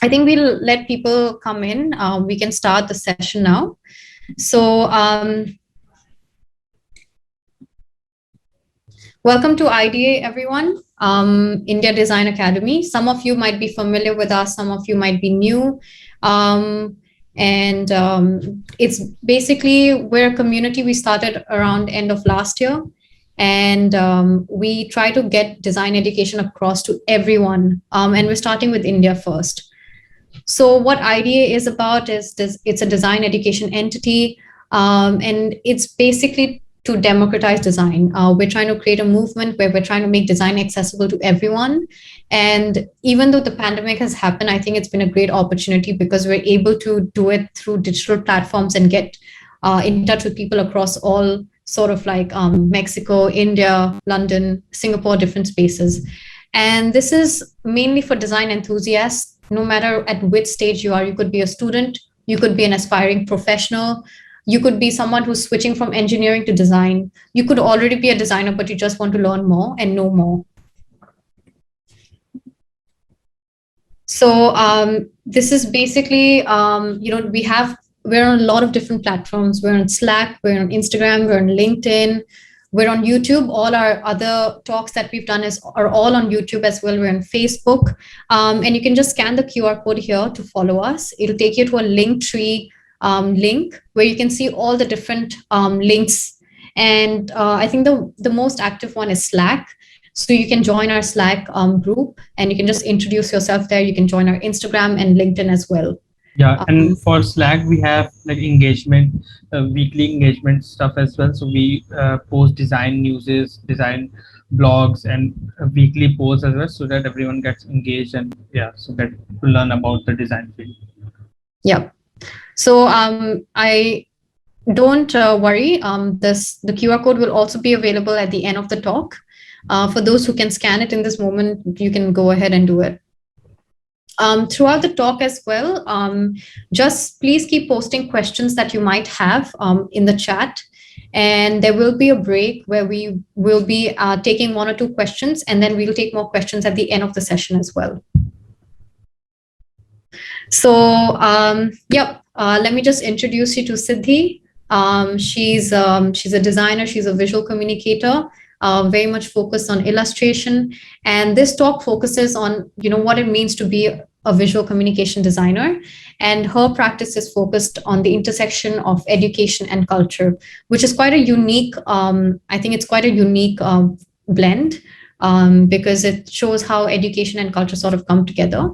I think we'll let people come in. We can start the session now. So welcome to IDA, everyone, India Design Academy. Some of you might be familiar with us, some of you might be new. It's basically, we're a community we started around end of last year. And we try to get design education across to everyone. And we're starting with India first. So what IDA is about is it's a design education entity, and it's basically to democratize design. We're trying to create a movement where we're trying to make design accessible to everyone. And even though the pandemic has happened, I think it's been a great opportunity because we're able to do it through digital platforms and get in touch with people across all sort of like Mexico, India, London, Singapore, different spaces. And this is mainly for design enthusiasts. No matter at which stage you are, you could be a student, you could be an aspiring professional, you could be someone who's switching from engineering to design. You could already be a designer, but you just want to learn more and know more. So this is basically, we're on a lot of different platforms. We're on Slack, we're on Instagram, we're on LinkedIn, we're on YouTube. All our other talks that we've done are all on YouTube as well. We're on Facebook. And you can just scan the QR code here to follow us. It'll take you to a Linktree link where you can see all the different links. And I think the most active one is Slack. So you can join our Slack group and you can just introduce yourself there. You can join our Instagram and LinkedIn as well. Yeah, and for Slack, we have like engagement, weekly engagement stuff as well. So we post design newses, design blogs, and weekly posts as well, so that everyone gets engaged and so that to learn about the design field. Yeah. So I don't worry. The QR code will also be available at the end of the talk. For those who can scan it in this moment, you can go ahead and do it. Throughout the talk as well, just please keep posting questions that you might have in the chat. And there will be a break where we will be taking 1 or 2 questions, and then we'll take more questions at the end of the session as well. So, let me just introduce you to Siddhi. She's a designer, she's a visual communicator, very much focused on illustration. And this talk focuses on, what it means to be a visual communication designer. And her practice is focused on the intersection of education and culture, which is quite a unique, I think it's quite a unique blend because it shows how education and culture sort of come together.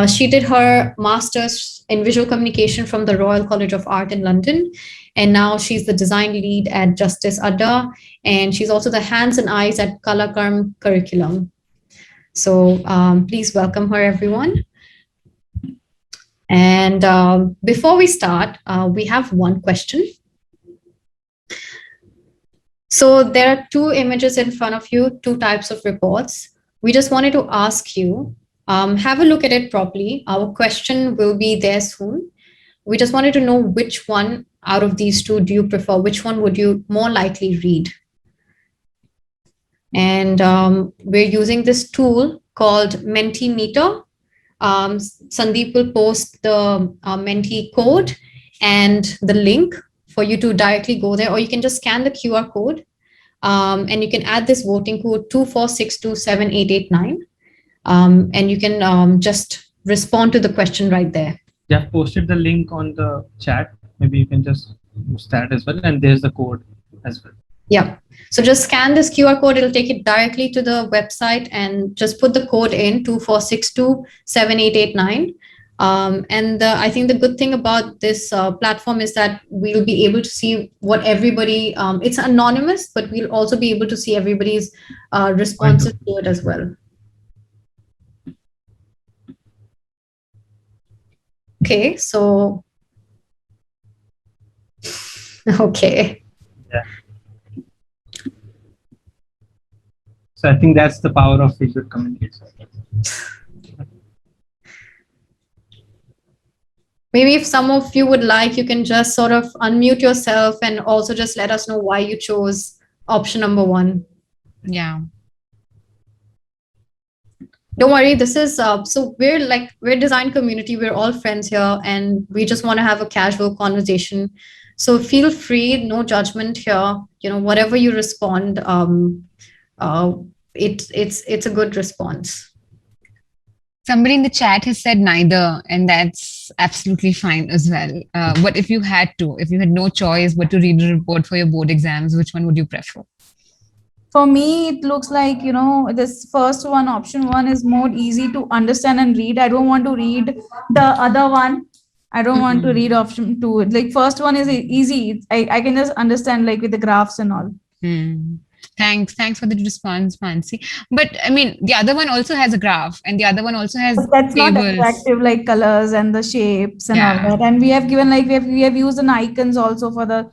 She did her master's in visual communication from the Royal College of Art in London. And now she's the design lead at Justice Adda. And she's also the hands and eyes at Kalakarm curriculum. So please welcome her, everyone. And before we start, we have one question. So there are 2 images in front of you, 2 types of reports. We just wanted to ask you, have a look at it properly. Our question will be there soon. We just wanted to know which one out of these 2 do you prefer? Which one would you more likely read? And we're using this tool called Mentimeter. Sandeep will post the Menti code and the link for you to directly go there, or you can just scan the QR code and you can add this voting code 24627889 and you can just respond to the question right there. Yeah, I've posted the link on the chat. Maybe you can just use that as well. And there's the code as well. Yeah. So just scan this QR code. It'll take it directly to the website and just put the code in 24627889. I think the good thing about this platform is that we'll be able to see what everybody, it's anonymous, but we'll also be able to see everybody's responses to it as well. Okay, so, okay. Yeah. So I think that's the power of visual communication. Maybe if some of you would like, you can just sort of unmute yourself and also just let us know why you chose option number 1. Yeah. Don't worry, this is so we're design community, we're all friends here, and we just want to have a casual conversation. So feel free, no judgment here. Whatever you respond, uh, it's a good response. Somebody in the chat has said neither, and that's absolutely fine as well. But if you had no choice but to read a report for your board exams, which one would you prefer? For me, it looks like, this first one, option one, is more easy to understand and read. I don't want to read the other one. I don't want to read option two. Like first one is easy. I can just understand like with the graphs and all. Thanks for the response, Mansi. But I mean, the other one also has a graph, and the other one also has but that's tables. Not attractive, like colors and the shapes and all that. And we have given we have used an icons also for the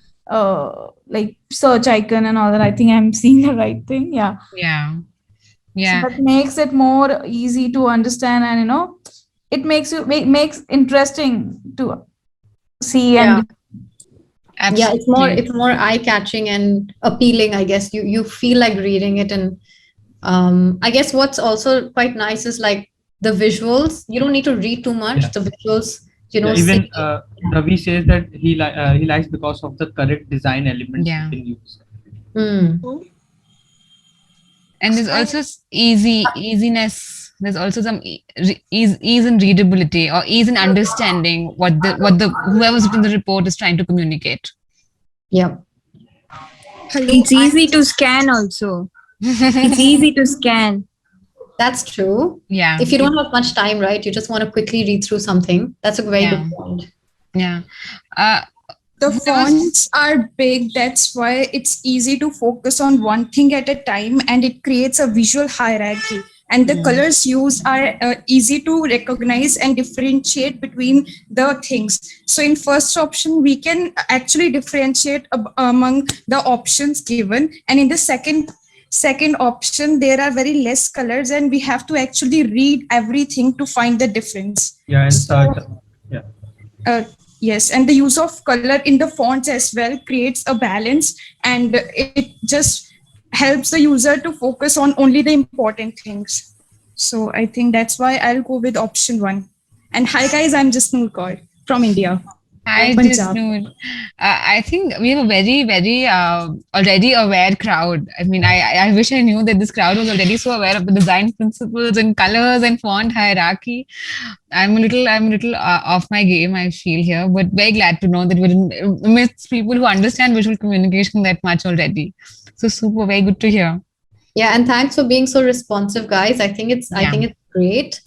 like search icon and all that. I think I'm seeing the right thing. Yeah. So that makes it more easy to understand, and it makes interesting to see. And absolutely. It's more eye-catching and appealing, I guess. You feel like reading it. And I guess what's also quite nice is like the visuals. You don't need to read too much. The visuals, even Ravi says that he likes because of the correct design elements being used. And there's also easiness. There's also some ease in readability or ease in understanding what whoever's written the report is trying to communicate. Yeah. It's easy to scan also. It's easy to scan. That's true. Yeah. If you don't have much time, right? You just want to quickly read through something. That's a very good point. Yeah. The fonts are big. That's why it's easy to focus on one thing at a time, and it creates a visual hierarchy. And the colors used are easy to recognize and differentiate between the things. So in first option, we can actually differentiate among the options given. And in the second option, there are very less colors, and we have to actually read everything to find the difference. Yes, and the use of color in the fonts as well creates a balance, and it just helps the user to focus on only the important things. So I think that's why I'll go with option one. And hi guys, I'm just Noor Kaur from India. I think we have a very, very already aware crowd. I mean, I wish I knew that this crowd was already so aware of the design principles and colors and font hierarchy. I'm a little off my game, I feel here, but very glad to know that we're amidst people who understand visual communication that much already. So super, very good to hear. Yeah, and thanks for being so responsive, guys. I think it's great.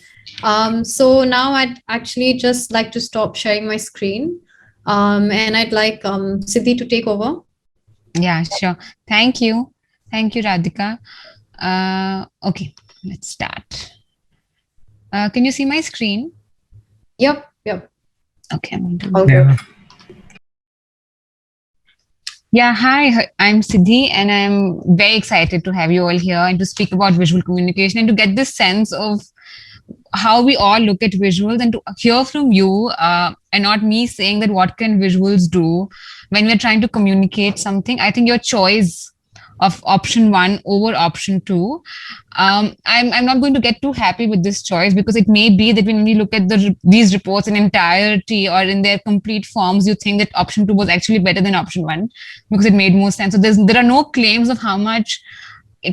So now I'd actually just like to stop sharing my screen. And I'd like Siddhi to take over. Yeah, sure. Thank you, Radhika. Okay, let's start. Can you see my screen? Yep. Okay, I'm going to hi, I'm Siddhi, and I'm very excited to have you all here and to speak about visual communication and to get this sense of how we all look at visuals and to hear from you and not me saying that what can visuals do when we're trying to communicate something. I think your choice of option one over option two, I'm not going to get too happy with this choice, because it may be that when we look at these reports in entirety or in their complete forms, you think that option two was actually better than option one because it made more sense. So there are no claims of how much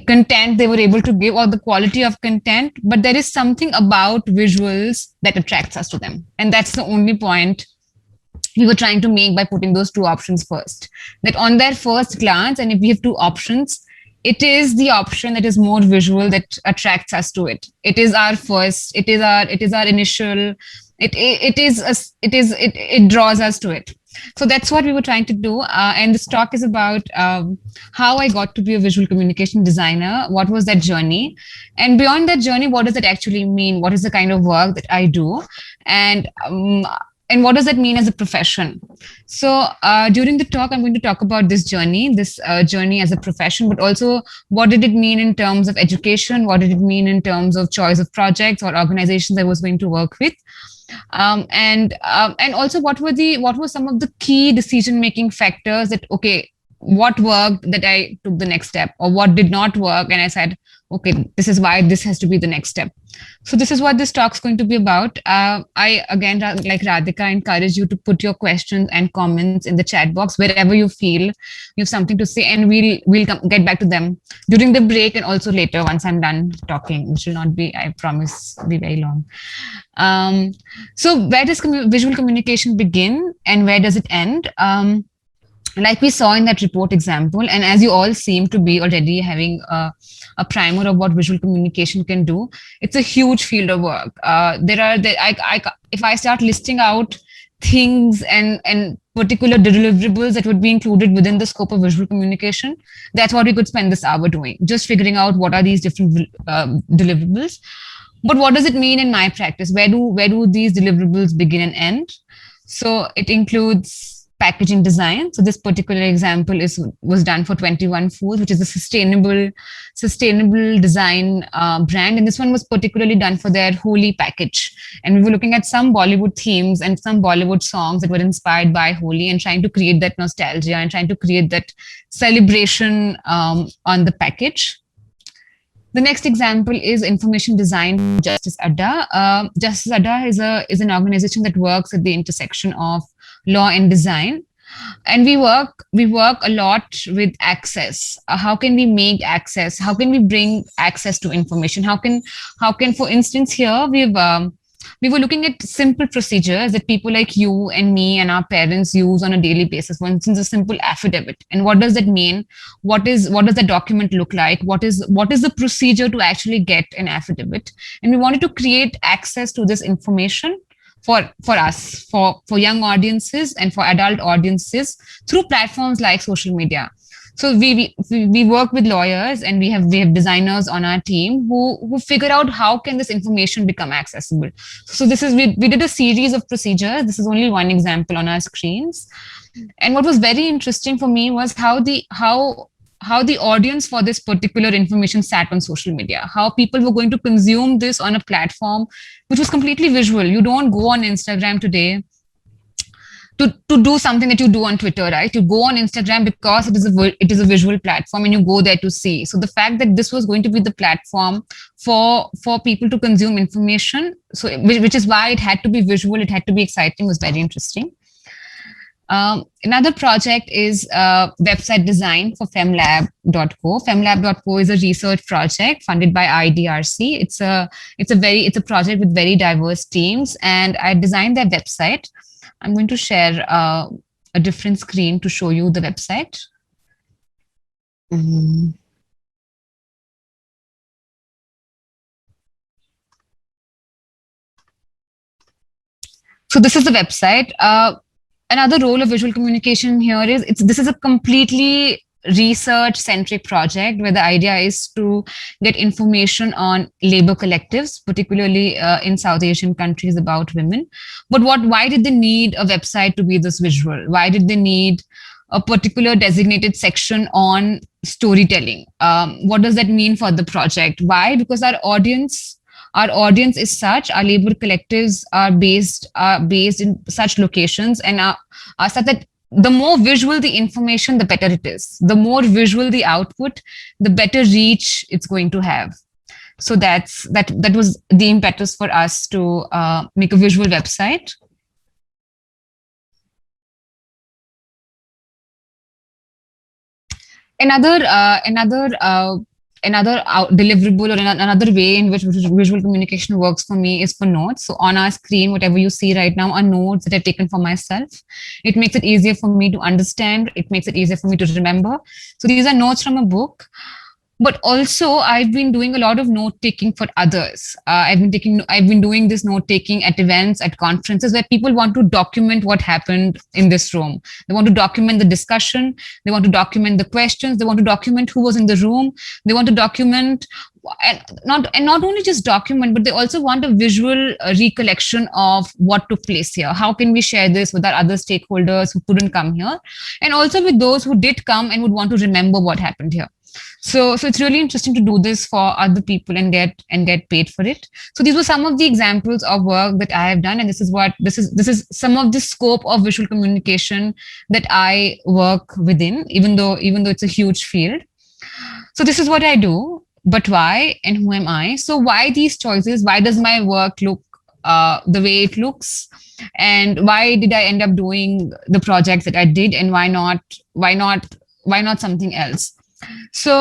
content they were able to give or the quality of content, but there is something about visuals that attracts us to them. And that's the only point we were trying to make by putting those two options first. That on their first glance, and if we have two options, it is the option that is more visual that attracts us to it. It is our first, it is our initial, it draws us to it. So that's what we were trying to do. And this talk is about how I got to be a visual communication designer. What was that journey? And beyond that journey, what does it actually mean? What is the kind of work that I do? And what does that mean as a profession? So during the talk, I'm going to talk about this journey as a profession, but also what did it mean in terms of education? What did it mean in terms of choice of projects or organizations I was going to work with? And also what were some of the key decision-making factors that, okay, what worked that I took the next step, or what did not work and I said, okay, this is why this has to be the next step. So this is what this talk's going to be about. I again, like Radhika, encourage you to put your questions and comments in the chat box wherever you feel you have something to say, and we'll get back to them during the break and also later once I'm done talking, which will not be, I promise, be very long. So where does visual communication begin and where does it end? Like we saw in that report example, and as you all seem to be already having a primer of what visual communication can do, it's a huge field of work. If I start listing out things and particular deliverables that would be included within the scope of visual communication, that's what we could spend this hour doing, just figuring out what are these different deliverables. But what does it mean in my practice? Where do these deliverables begin and end? So it includes packaging design. So this particular example was done for 21 Foods, which is a sustainable design brand, and this one was particularly done for their Holi package. And we were looking at some Bollywood themes and some Bollywood songs that were inspired by Holi, and trying to create that nostalgia and trying to create that celebration on the package. The next example is information design Justice Adda. Justice Adda is an organization that works at the intersection of law and design, and we work a lot with access. How can we make access? How can we bring access to information? How can for instance here we were looking at simple procedures that people like you and me and our parents use on a daily basis. For instance, a simple affidavit. And what does that mean? What does the document look like? What is the procedure to actually get an affidavit? And we wanted to create access to this information for us, for young audiences and for adult audiences through platforms like social media. So we work with lawyers, and we have designers on our team who figure out how can this information become accessible. So we did a series of procedures. This is only one example on our screens. And what was very interesting for me was how the audience for this particular information sat on social media, how people were going to consume this on a platform which was completely visual. You don't go on Instagram today to do something that you do on Twitter, right? You go on Instagram because it is a visual platform, and you go there to see. So the fact that this was going to be the platform for people to consume information, so which is why it had to be visual, it had to be exciting, was very interesting. Another project is website design for Femlab.co. Femlab.co is a research project funded by IDRC. It's a project with very diverse teams, and I designed their website. I'm going to share a different screen to show you the website. So this is the website. Another role of visual communication here is this is a completely research-centric project where the idea is to get information on labor collectives, particularly in South Asian countries, about women. But why did they need a website to be this visual? Why did they need a particular designated section on storytelling? What does that mean for the project? Why? Because our audience is such, our labor collectives are based in such locations and are such that the more visual the information, the better it is. The more visual the output, the better reach it's going to have. So that was the impetus for us to make a visual website. Another deliverable or another way in which visual communication works for me is for notes. So on our screen, whatever you see right now are notes that I've taken for myself. It makes it easier for me to understand. It makes it easier for me to remember. So these are notes from a book. But also, I've been doing a lot of note taking for others. I've been doing this note taking at events, at conferences, where people want to document what happened in this room. They want to document the discussion. They want to document the questions. They want to document who was in the room. They want to document, and not only just document, but they also want a visual recollection of what took place here. How can we share this with our other stakeholders who couldn't come here, and also with those who did come and would want to remember what happened here. So it's really interesting to do this for other people and get paid for it. So these were some of the examples of work that I have done, and this is some of the scope of visual communication that I work within, even though it's a huge field. So this is what I do. but why and who am I? So why these choices? Why does my work look the way it looks? And why did I end up doing the projects that I did? And why not something else? So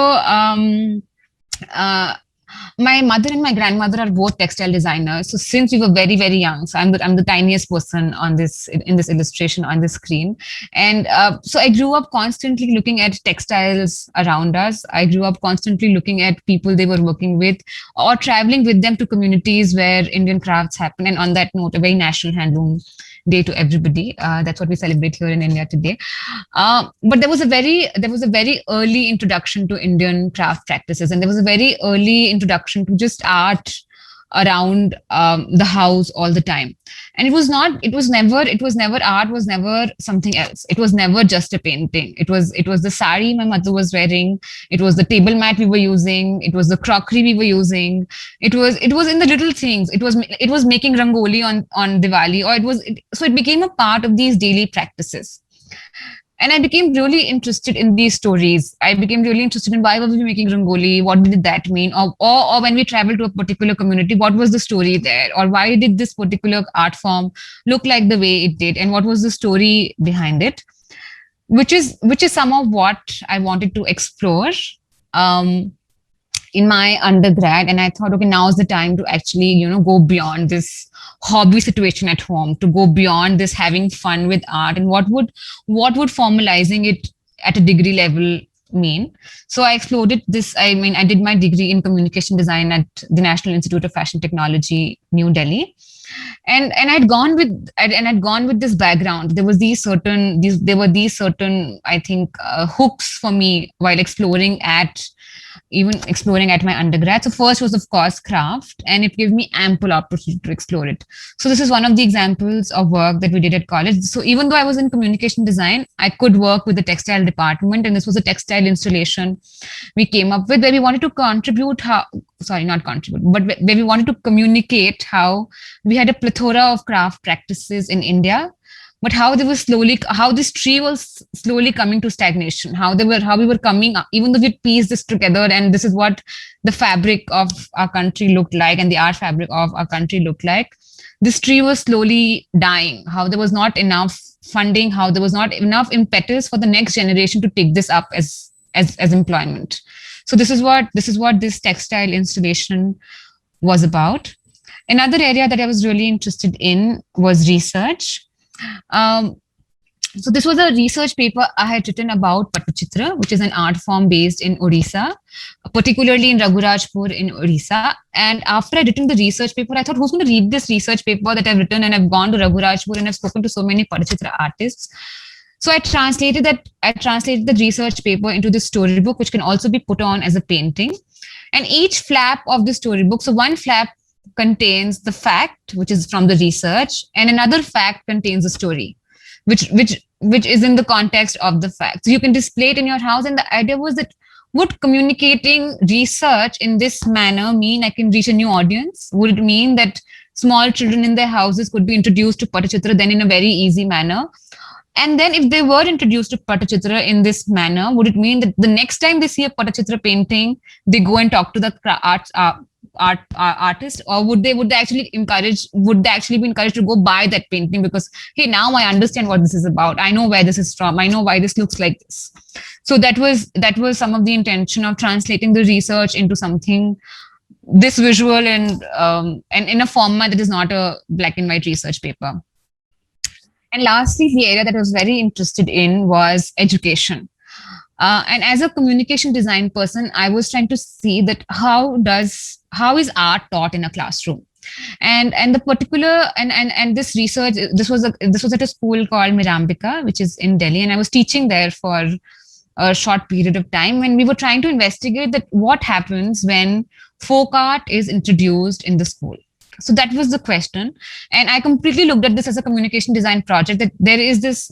my mother and my grandmother are both textile designers. So since we were very, very young, so I'm the tiniest person on this in this illustration on the screen. And so I grew up constantly looking at textiles around us. I grew up constantly looking at people they were working with or traveling with them to communities where Indian crafts happen. And on that note, a very National Handloom Day to everybody. That's what we celebrate here in India today. But there was a very early introduction to Indian craft practices, and there was a very early introduction to just art around the house all the time. And it was never art was never something else. It was never just a painting. It was the sari my mother was wearing. It was the table mat we were using. It was the crockery we were using. It was in the little things. It was making rangoli on Diwali, or so it became a part of these daily practices. And I became really interested in these stories. I became really interested in why were we making rangoli? What did that mean? Or when we traveled to a particular community, what was the story there? Or why did this particular art form look like the way it did? And what was the story behind it? Which is some of what I wanted to explore in my undergrad. And I thought, okay, now is the time to actually, go beyond this hobby situation at home, to go beyond this having fun with art, and what would formalizing it at a degree level mean. So I explored this. I did my degree in communication design at the National Institute of Fashion Technology, New Delhi. And I'd gone with this background. There were these certain I think hooks for me while exploring at my undergrad. So first was, of course, craft, and it gave me ample opportunity to explore it. So this is one of the examples of work that we did at college. So even though I was in communication design, I could work with the textile department, and this was a textile installation we came up with where we wanted to where we wanted to communicate how we had a plethora of craft practices in India, but how this tree was slowly coming to stagnation, how we were coming up, even though we pieced this together, and this is what the fabric of our country looked like, and the art fabric of our country looked like. This tree was slowly dying, how there was not enough funding, how there was not enough impetus for the next generation to take this up as employment. So this is what this textile installation was about. Another area that I was really interested in was research. So this was a research paper I had written about Pattachitra, which is an art form based in Odisha, particularly in Raghurajpur in Odisha. And after I'd written the research paper, I thought, who's going to read this research paper that I've written? And I've gone to Raghurajpur and I've spoken to so many Pattachitra artists. So I translated the research paper into this storybook, which can also be put on as a painting. And each flap of the storybook, so one flap contains the fact, which is from the research, and another fact contains a story, which is in the context of the fact. So you can display it in your house. And the idea was that, would communicating research in this manner mean I can reach a new audience? Would it mean that small children in their houses could be introduced to Pattachitra then in a very easy manner? And then if they were introduced to Pattachitra in this manner, would it mean that the next time they see a Pattachitra painting, they go and talk to the artist, or would they actually be encouraged to go buy that painting because, hey, now I understand what this is about. I know where this is from. I know why this looks like this. So that was some of the intention of translating the research into something this visual and in a format that is not a black and white research paper. And lastly, the area that I was very interested in was education. And as a communication design person, I was trying to see that how is art taught in a classroom, and the particular and this research, this was at a school called Mirambika, which is in Delhi, and I was teaching there for a short period of time, when we were trying to investigate that what happens when folk art is introduced in the school. So that was the question, and I completely looked at this as a communication design project. That there is this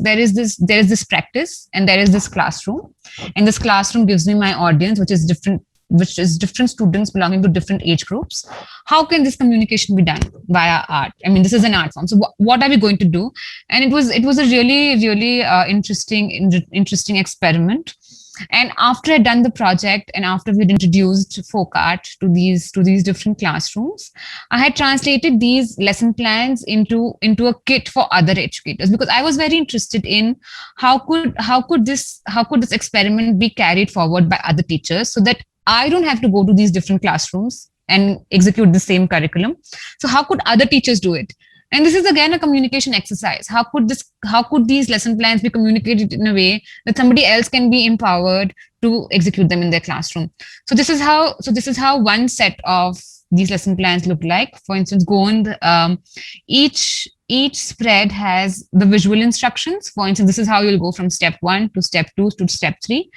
practice, and there is this classroom, and this classroom gives me my audience, which is different students belonging to different age groups. How can this communication be done via art? I mean, this is an art form. So what are we going to do? And it was a really interesting experiment. And after I'd done the project and after we'd introduced folk art to these different classrooms, I had translated these lesson plans into a kit for other educators, because I was very interested in how could this experiment be carried forward by other teachers, so that I don't have to go to these different classrooms and execute the same curriculum. So how could other teachers do it? And this is again a communication exercise. How could these lesson plans be communicated in a way that somebody else can be empowered to execute them in their classroom? So this is how one set of these lesson plans look like. For instance, Gond, each spread has the visual instructions. For instance, this is how you'll go from step 1 to step 2 to step 3.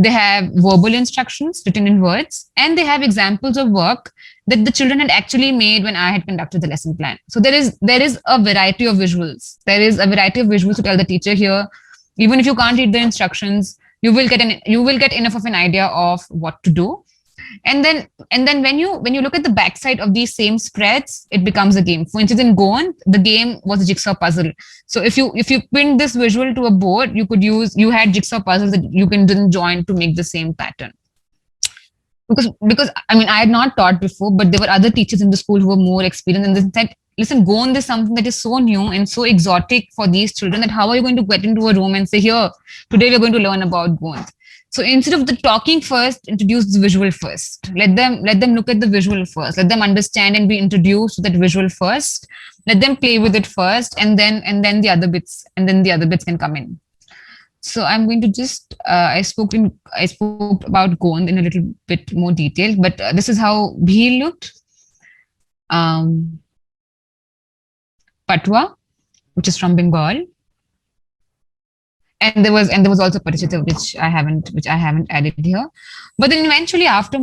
They have verbal instructions written in words, and they have examples of work that the children had actually made when I had conducted the lesson plan. So there is a variety of visuals. There is a variety of visuals to tell the teacher here. Even if you can't read the instructions, you will get enough of an idea of what to do. And then when you look at the backside of these same spreads, it becomes a game. For instance, in Goan, the game was a jigsaw puzzle. So if you pinned this visual to a board, you had jigsaw puzzles that you can then join to make the same pattern. Because I mean, I had not taught before, but there were other teachers in the school who were more experienced, and they said, listen, Goan is something that is so new and so exotic for these children that how are you going to get into a room and say, here, today we're going to learn about Goan. So instead of the talking first, introduce the visual first. Let them look at the visual first. Let them understand and be introduced to that visual first. Let them play with it first, and then the other bits can come in. So I'm going to just I spoke about Gond in a little bit more detail, but this is how Bhil looked. Patwa, which is from Bengal. And there was also Parichita, which I haven't added here. But then eventually after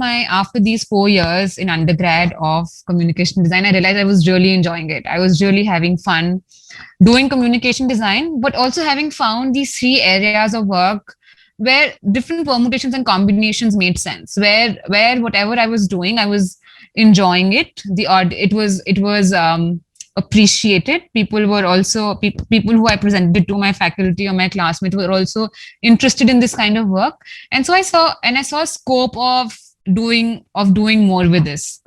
these 4 years in undergrad of communication design, I realized I was really enjoying it. I was really having fun doing communication design, but also having found these 3 areas of work where different permutations and combinations made sense, where whatever I was doing, I was enjoying it. It was appreciated. People were also people who I presented to, my faculty or my classmates, were also interested in this kind of work. And so I saw a scope of doing more with this.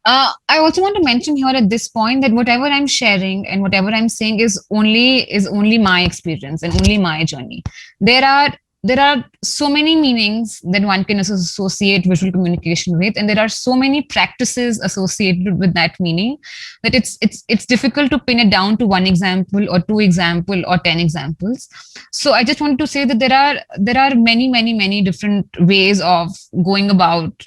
I also want to mention here at this point that whatever I'm sharing and whatever I'm saying is only my experience and only my journey. There are so many meanings that one can associate visual communication with, and there are so many practices associated with that meaning that it's difficult to pin it down to 1 example or 2 examples or 10 examples. So I just wanted to say that there are many different ways of going about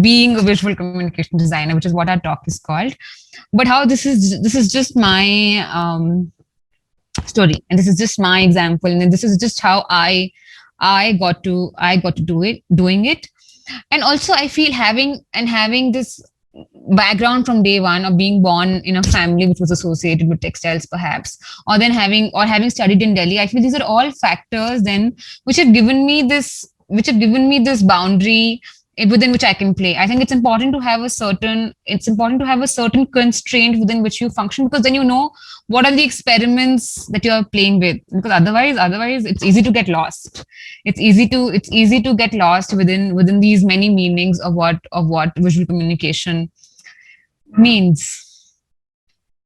being a visual communication designer, which is what our talk is called. But how this is just my story, and this is just my example, and this is just how I got to doing it. And also I feel having this background from day one of being born in a family which was associated with textiles perhaps, or having studied in Delhi, I feel these are all factors then which have given me this boundary within which I can play. I think it's important to have a certain constraint within which you function, because then you know what are the experiments that you're playing with, because otherwise it's easy to get lost. It's easy to get lost within these many meanings of what visual communication means.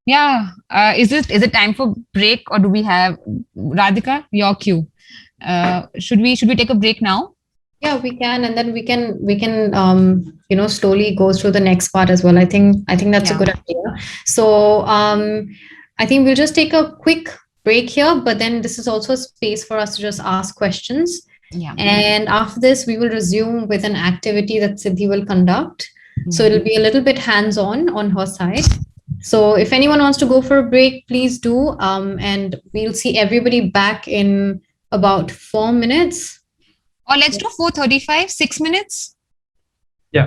Yeah. Is it time for break, or do we have Radhika, your cue? Should we take a break now? Yeah, we can, and then we can slowly go through the next part as well. I think that's a good idea. So I think we'll just take a quick break here, but then this is also a space for us to just ask questions. Yeah. And after this, we will resume with an activity that Siddhi will conduct. Mm-hmm. So it'll be a little bit hands-on on her side. So if anyone wants to go for a break, please do. And we'll see everybody back in about 4 minutes. Or let's do 4:35, 6 minutes. Yeah.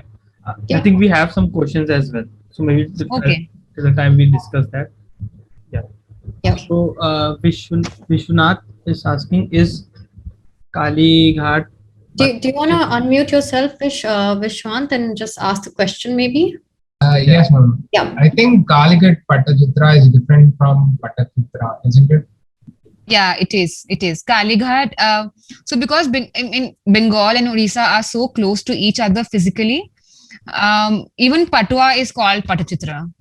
I think we have some questions as well. So maybe till the time we discuss that. Yeah. So Vishwanath is asking, is Kali Ghat? Do you want to unmute yourself, Vishwant, and just ask the question maybe? Yes, ma'am. Yeah. I think Kali Ghat Pattachitra is different from Pattachitra, isn't it? Yeah, it is. It is. Kalighat. So because in Bengal and Odisha are so close to each other physically, even Patwa is called Patachitra.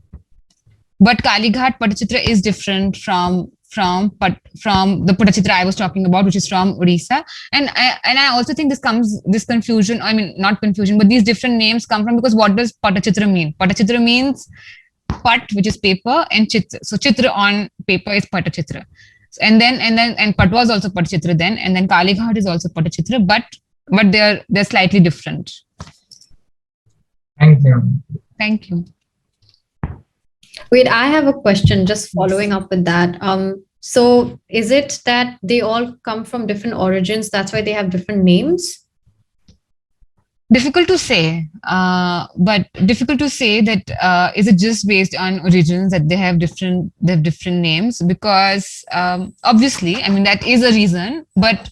But Kalighat Patachitra is different from the Patachitra I was talking about, which is from Odisha. And I also think this confusion. I mean, not confusion, but these different names come from because what does Patachitra mean? Patachitra means Pat, which is paper, and Chitra. So Chitra on paper is Patachitra. And Patwa is also Patachitra then, and then Kalighat is also Patachitra, but they're slightly different. Thank you. Thank you. Wait, I have a question just following up with that. So is it that they all come from different origins? That's why they have different names? Difficult to say, but difficult to say that is it just based on origins that they have different names? Because obviously, I mean that is a reason, but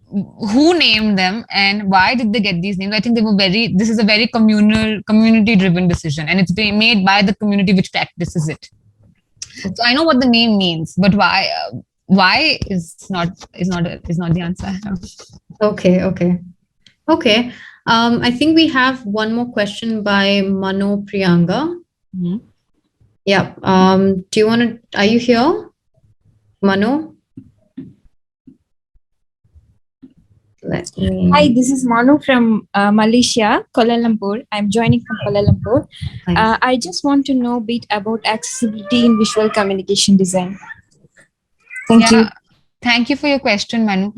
who named them and why did they get these names? I think this is a very community driven decision, and it's being made by the community which practices it. So I know what the name means, but why is not the answer. Okay. I think we have one more question by Mano Priyanga. Mhm. Yeah. Are you here, Mano? Hi, this is Manu from Malaysia, Kuala Lumpur. I'm joining from Kuala Lumpur. Nice. I just want to know a bit about accessibility in visual communication design. Thank you. Thank you for your question, Manu.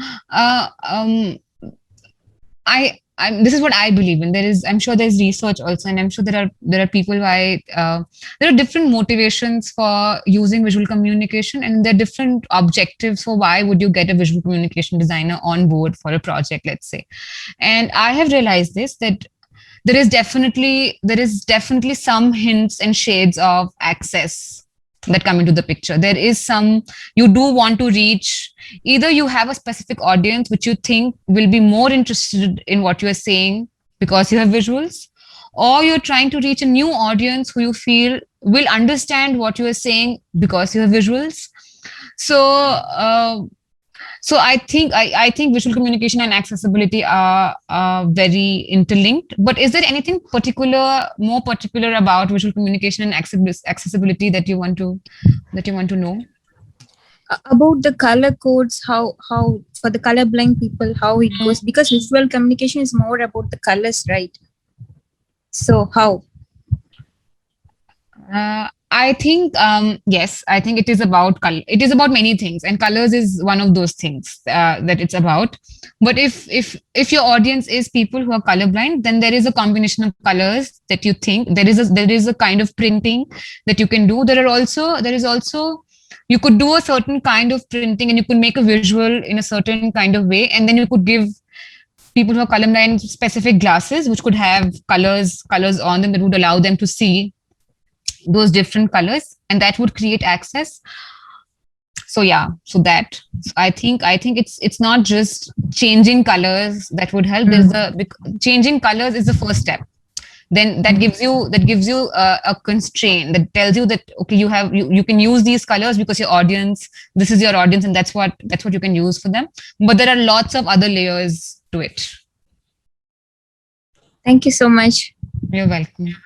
This is what I believe in. I'm sure there's research also, and I'm sure there are people there are different motivations for using visual communication, and there are different objectives for why would you get a visual communication designer on board for a project, let's say. And I have realized that there is definitely some hints and shades of access that come into the picture. There is you do want to reach, either you have a specific audience which you think will be more interested in what you are saying because you have visuals, or you're trying to reach a new audience who you feel will understand what you are saying because you have visuals. So I think visual communication and accessibility are very interlinked. But is there anything more particular about visual communication and accessibility that you want to know? About the color codes, how for the colorblind people, how it goes, because visual communication is more about the colors, right? So how? I think yes, I think it is about color. It is about many things, and colors is one of those things that it's about. But if your audience is people who are colorblind, then there is a combination of colors that you think there is a kind of printing that you can do. There is also you could do a certain kind of printing, and you could make a visual in a certain kind of way, and then you could give people who are colorblind specific glasses which could have colors on them that would allow them to see those different colors, and that would create access. So I think it's not just changing colors that would help. Changing colors is the first step. Then that gives you a constraint that tells you that okay, you can use these colors because this is your audience, and that's what you can use for them. But there are lots of other layers to it. Thank you so much. You're welcome.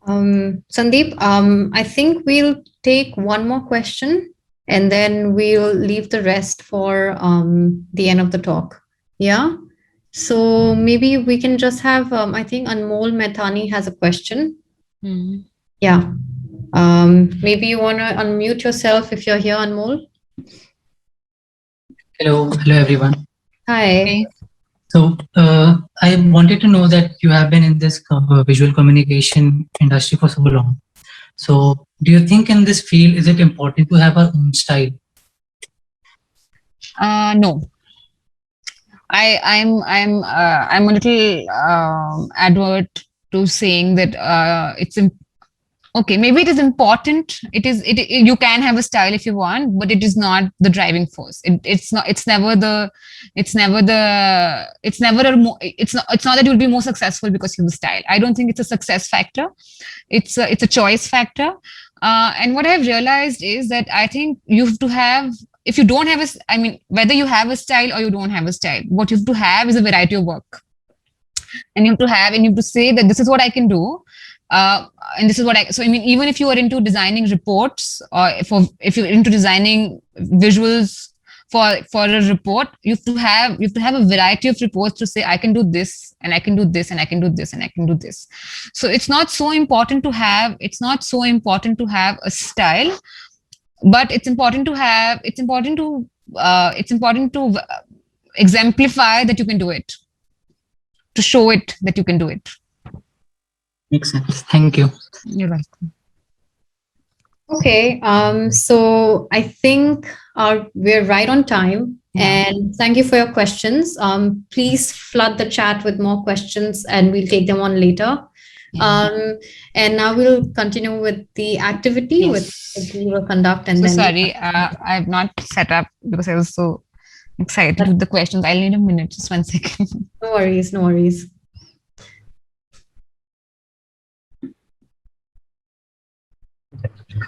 Sandeep, I think we'll take one more question and then we'll leave the rest for the end of the talk. Yeah. So maybe we can just have, I think Anmol Mehtani has a question. Mm-hmm. Yeah. Maybe you want to unmute yourself if you're here, Anmol. Hello everyone. Hi. Okay. So I wanted to know that you have been in this visual communication industry for so long. So do you think in this field, is it important to have our own style? No. I'm a little advert to saying that it's okay. Maybe it is important. You can have a style if you want, but it is not the driving force. It's not that you'll be more successful because you have a style. I don't think it's a success factor. It's a choice factor. And what I've realized is that I think you have to have, if you don't have I mean, whether you have a style or you don't have a style, what you have to have is a variety of work. And you have to say that this is what I can do. And this is what so I mean, even if you are into designing reports, or if you're into designing visuals for a report, you have to have a variety of reports to say, I can do this, and I can do this, and I can do this, and I can do this. So it's not so important to have a style, but it's important to exemplify that you can do it, to show it that you can do it. Makes sense. Thank you. You're welcome. Okay, so I think we're right on time. And thank you for your questions. Please flood the chat with more questions and we'll take them on later. And now we'll continue with the activity which we will conduct. And So then sorry, I've not set up because I was so excited with the questions. I'll need a minute, just 1 second. No worries, no worries.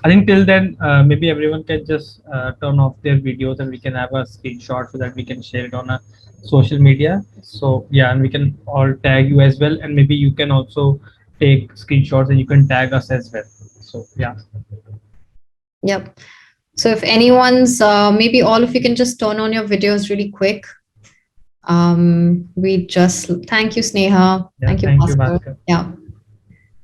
I think till then, maybe everyone can just turn off their videos and we can have a screenshot so that we can share it on a social media. So yeah, and we can all tag you as well, and maybe you can also take screenshots and you can tag us as well. So yeah. Yep. So if anyone's, maybe all of you can just turn on your videos really quick. We just thank you, Sneha. Yeah, thank you, Bhaskar. Bhaskar. Yeah.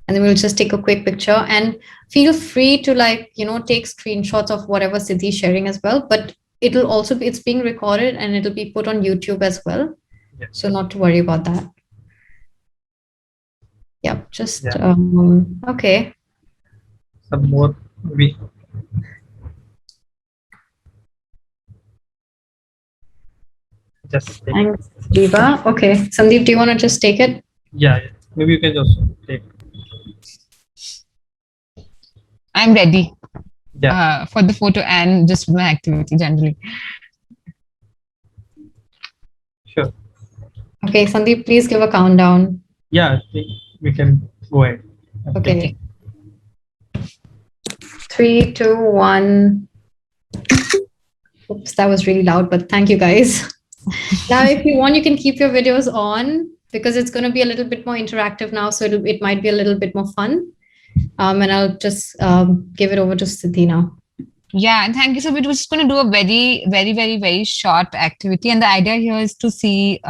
And then we'll just take a quick picture, and feel free to take screenshots of whatever Siddhi is sharing as well. But it'll also be, it's being recorded and it'll be put on YouTube as well. Yeah. So not to worry about that. Yeah, just, okay. Some more maybe. Just take it. Thanks, Diva. Okay, Sandeep, do you want to just take it? Yeah, maybe you can also take. I'm ready Yeah. for the photo and just my activity generally. Sure. Okay, Sandeep, please give a countdown. Yeah, I think we can go ahead. Okay. 3, 2, 1. Oops, that was really loud, but thank you guys. Now, if you want, you can keep your videos on because it's going to be a little bit more interactive now. So it might be a little bit more fun. And I'll just give it over to Siddhi now. Yeah, and thank you. So we're just going to do a very, very, very, very short activity. And the idea here is to see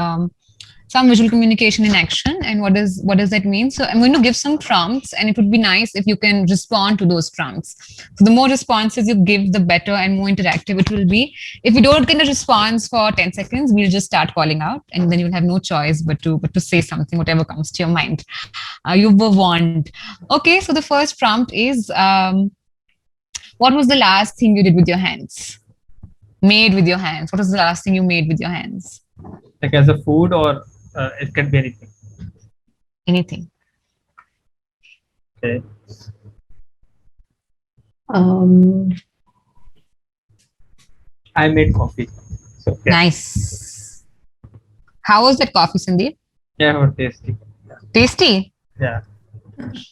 some visual communication in action. And what does that mean? So I'm going to give some prompts, and it would be nice if you can respond to those prompts. So the more responses you give, the better and more interactive it will be. If you don't get a response for 10 seconds, we'll just start calling out, and then you'll have no choice but to say something, whatever comes to your mind. You were warned. Okay, so the first prompt is, what was the last thing you did with your hands? Made with your hands. What was the last thing you made with your hands? Like as a food, or it can be anything. Anything. Okay. I made coffee. So, yeah. Nice. How was that coffee, Sandeep? Yeah, it was tasty. Tasty? Yeah.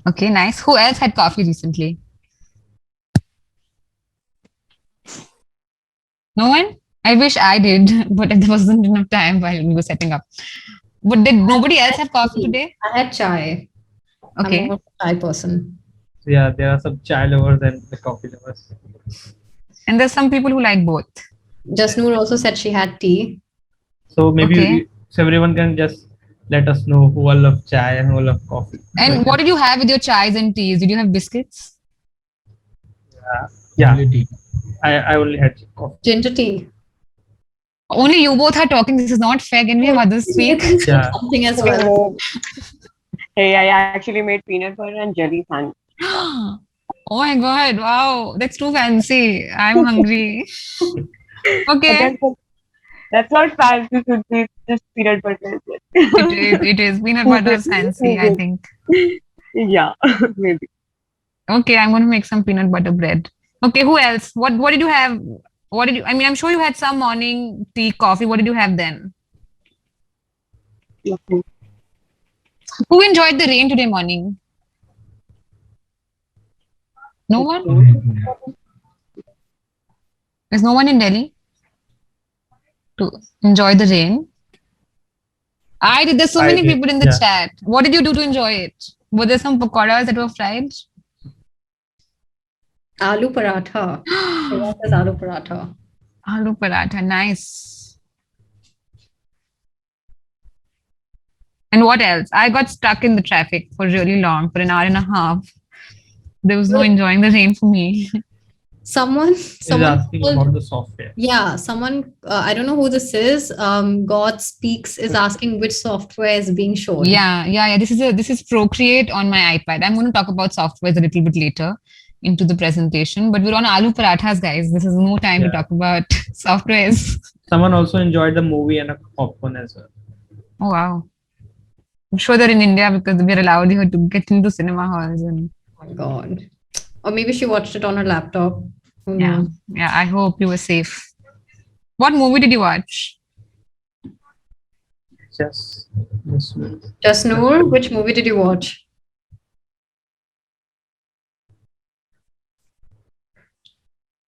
Okay, nice. Who else had coffee recently? No one? I wish I did, but there wasn't enough time while we were setting up. But did nobody else have coffee today? I had chai. Okay. I'm more of a chai person. So, yeah, there are some chai lovers and the coffee lovers. And there's some people who like both. Jasnoor also said she had tea. So maybe Okay. so everyone can just let us know who all love chai and who all love coffee. And what did you have with your chais and teas? Did you have biscuits? Yeah, Only tea. I only had coffee. Ginger tea. Only you both are talking. This is not fair. Can we have others speak? Yeah. Something as well. Hey, I actually made peanut butter and jelly sandwich. Oh my god! Wow, that's too fancy. I'm hungry. Okay. That's not fancy, it's just peanut butter. It is. Peanut butter is fancy, I think. Yeah, maybe. Okay, I'm going to make some peanut butter bread. Okay, who else? What did you have? I'm sure you had some morning tea, coffee. What did you have then? Nothing. Who enjoyed the rain today morning? No one? There's no one in Delhi to enjoy the rain. There's so many people in the chat. What did you do to enjoy it? Were there some pakoras that were fried? Aloo paratha. What is aloo paratha? Aloo paratha, nice. And what else? I got stuck in the traffic for really long, for an hour and a half. There was no enjoying the rain for me. Someone asking about the software. Yeah, someone, I don't know who this is. God Speaks is asking which software is being shown. Yeah. This is Procreate on my iPad. I'm going to talk about softwares a little bit later into the presentation, but we're on aloo parathas, guys. This is no time to talk about softwares. Someone also enjoyed the movie and a popcorn as well. Oh wow! I'm sure they're in India because we're allowed here to get into cinema halls. And oh my God. Or maybe she watched it on her laptop. Yeah. I hope you were safe. What movie did you watch? Just Noor. Which movie did you watch?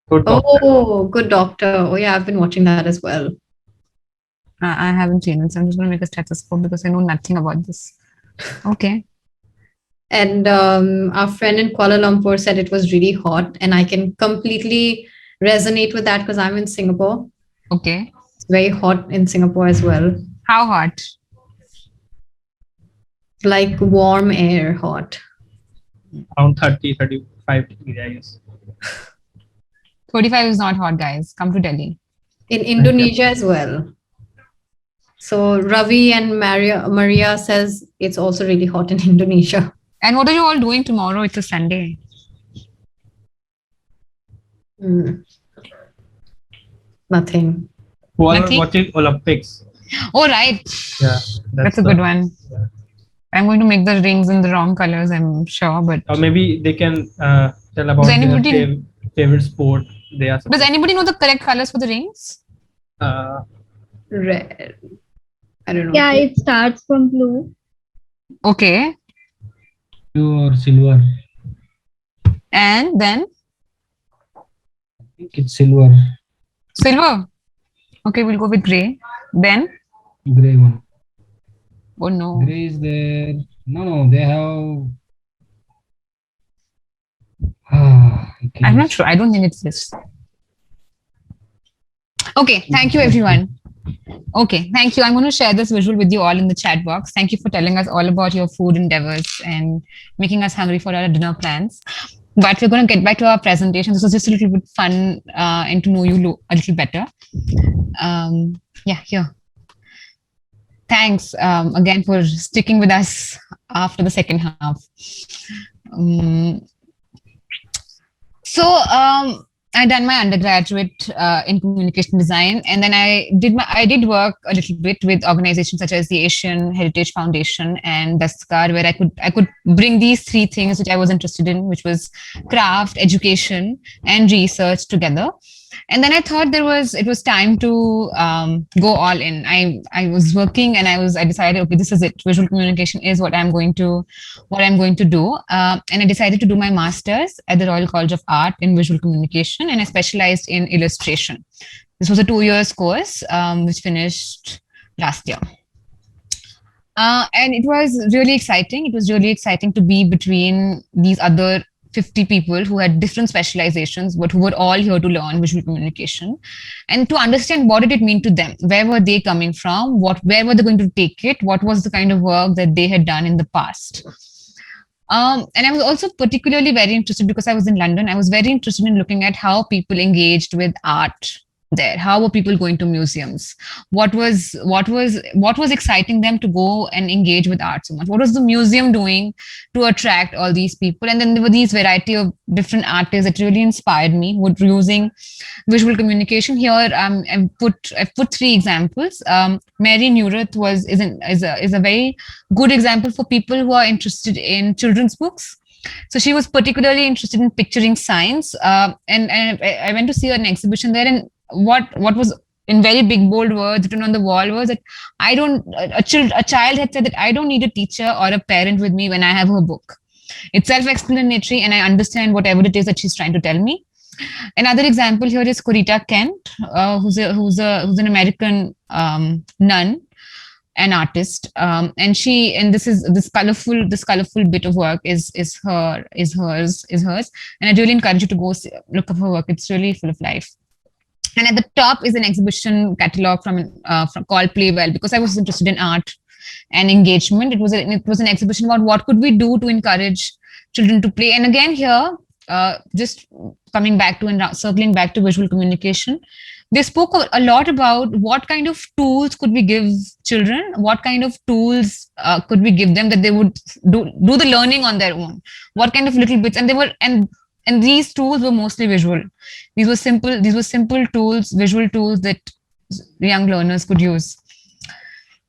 Good Doctor. Oh, Good Doctor. Oh yeah, I've been watching that as well. I haven't seen it, so I'm just going to make a stethoscope because I know nothing about this. Okay. And our friend in Kuala Lumpur said it was really hot, and I can completely resonate with that because I'm in Singapore. Okay. It's very hot in Singapore as well. How hot? Like warm air hot. Around 30, 35 degrees, I guess. 35 is not hot, guys. Come to Delhi. In Indonesia as well. So Ravi and Maria says it's also really hot in Indonesia. And what are you all doing tomorrow? It's a Sunday. Nothing. Watching Olympics. Oh, right. Yeah. That's a good one. Yeah. I'm going to make the rings in the wrong colors, I'm sure. But or maybe they can tell about their favorite sport. Does anybody know the correct colors for the rings? Red. I don't know. Yeah, it starts from blue. Okay. Blue or silver. And then? I think it's silver. Silver. Okay, we'll go with gray. Then? Gray one. Oh no. Gray is there. No, they have. I'm not sure. I don't think it's this. Okay, thank you everyone. Okay, thank you. I'm going to share this visual with you all in the chat box. Thank you for telling us all about your food endeavors and making us hungry for our dinner plans. But we're going to get back to our presentation. This was just a little bit fun and to know you a little better. Here. Thanks again for sticking with us after the second half. I done my undergraduate in communication design, and then I did work a little bit with organizations such as the Asian Heritage Foundation and Daskar, where I could bring these three things which I was interested in, which was craft, education, and research together. And then I thought it was time to go all in. I was working and I decided, okay, this is it. Visual communication is what I'm going to do. And I decided to do my master's at the Royal College of Art in visual communication, and I specialized in illustration. This was a 2-year course, which finished last year. And it was really exciting. It was really exciting to be between these other 50 people who had different specializations, but who were all here to learn visual communication and to understand what did it mean to them. Where were they coming from? Where were they going to take it? What was the kind of work that they had done in the past? And I was also particularly very interested, because I was in London, I was very interested in looking at how people engaged with art there. How were people going to museums? What was exciting them to go and engage with art so much? What was the museum doing to attract all these people? And then there were these variety of different artists that really inspired me with using visual communication. Here, I've put 3 examples. Mary Newrath is a very good example for people who are interested in children's books. So she was particularly interested in picturing science, and I went to see an exhibition there, and what was in very big bold words written on the wall was that a child had said that I don't need a teacher or a parent with me when I have her book. It's self-explanatory, and I understand whatever it is that she's trying to tell me. Another example here is Corita Kent, who's an American nun, an artist, and this colorful bit of work is hers, and I really encourage you to go look up her work. It's really full of life. And at the top is an exhibition catalog from called Play Well, because I was interested in art and engagement. It was an exhibition about what could we do to encourage children to play. And again here, just coming back to and circling back to visual communication, they spoke a lot about what kind of tools could we give children, what kind of tools could we give them that they would do the learning on their own, what kind of little bits. And these tools were mostly visual. These were simple tools, visual tools that young learners could use.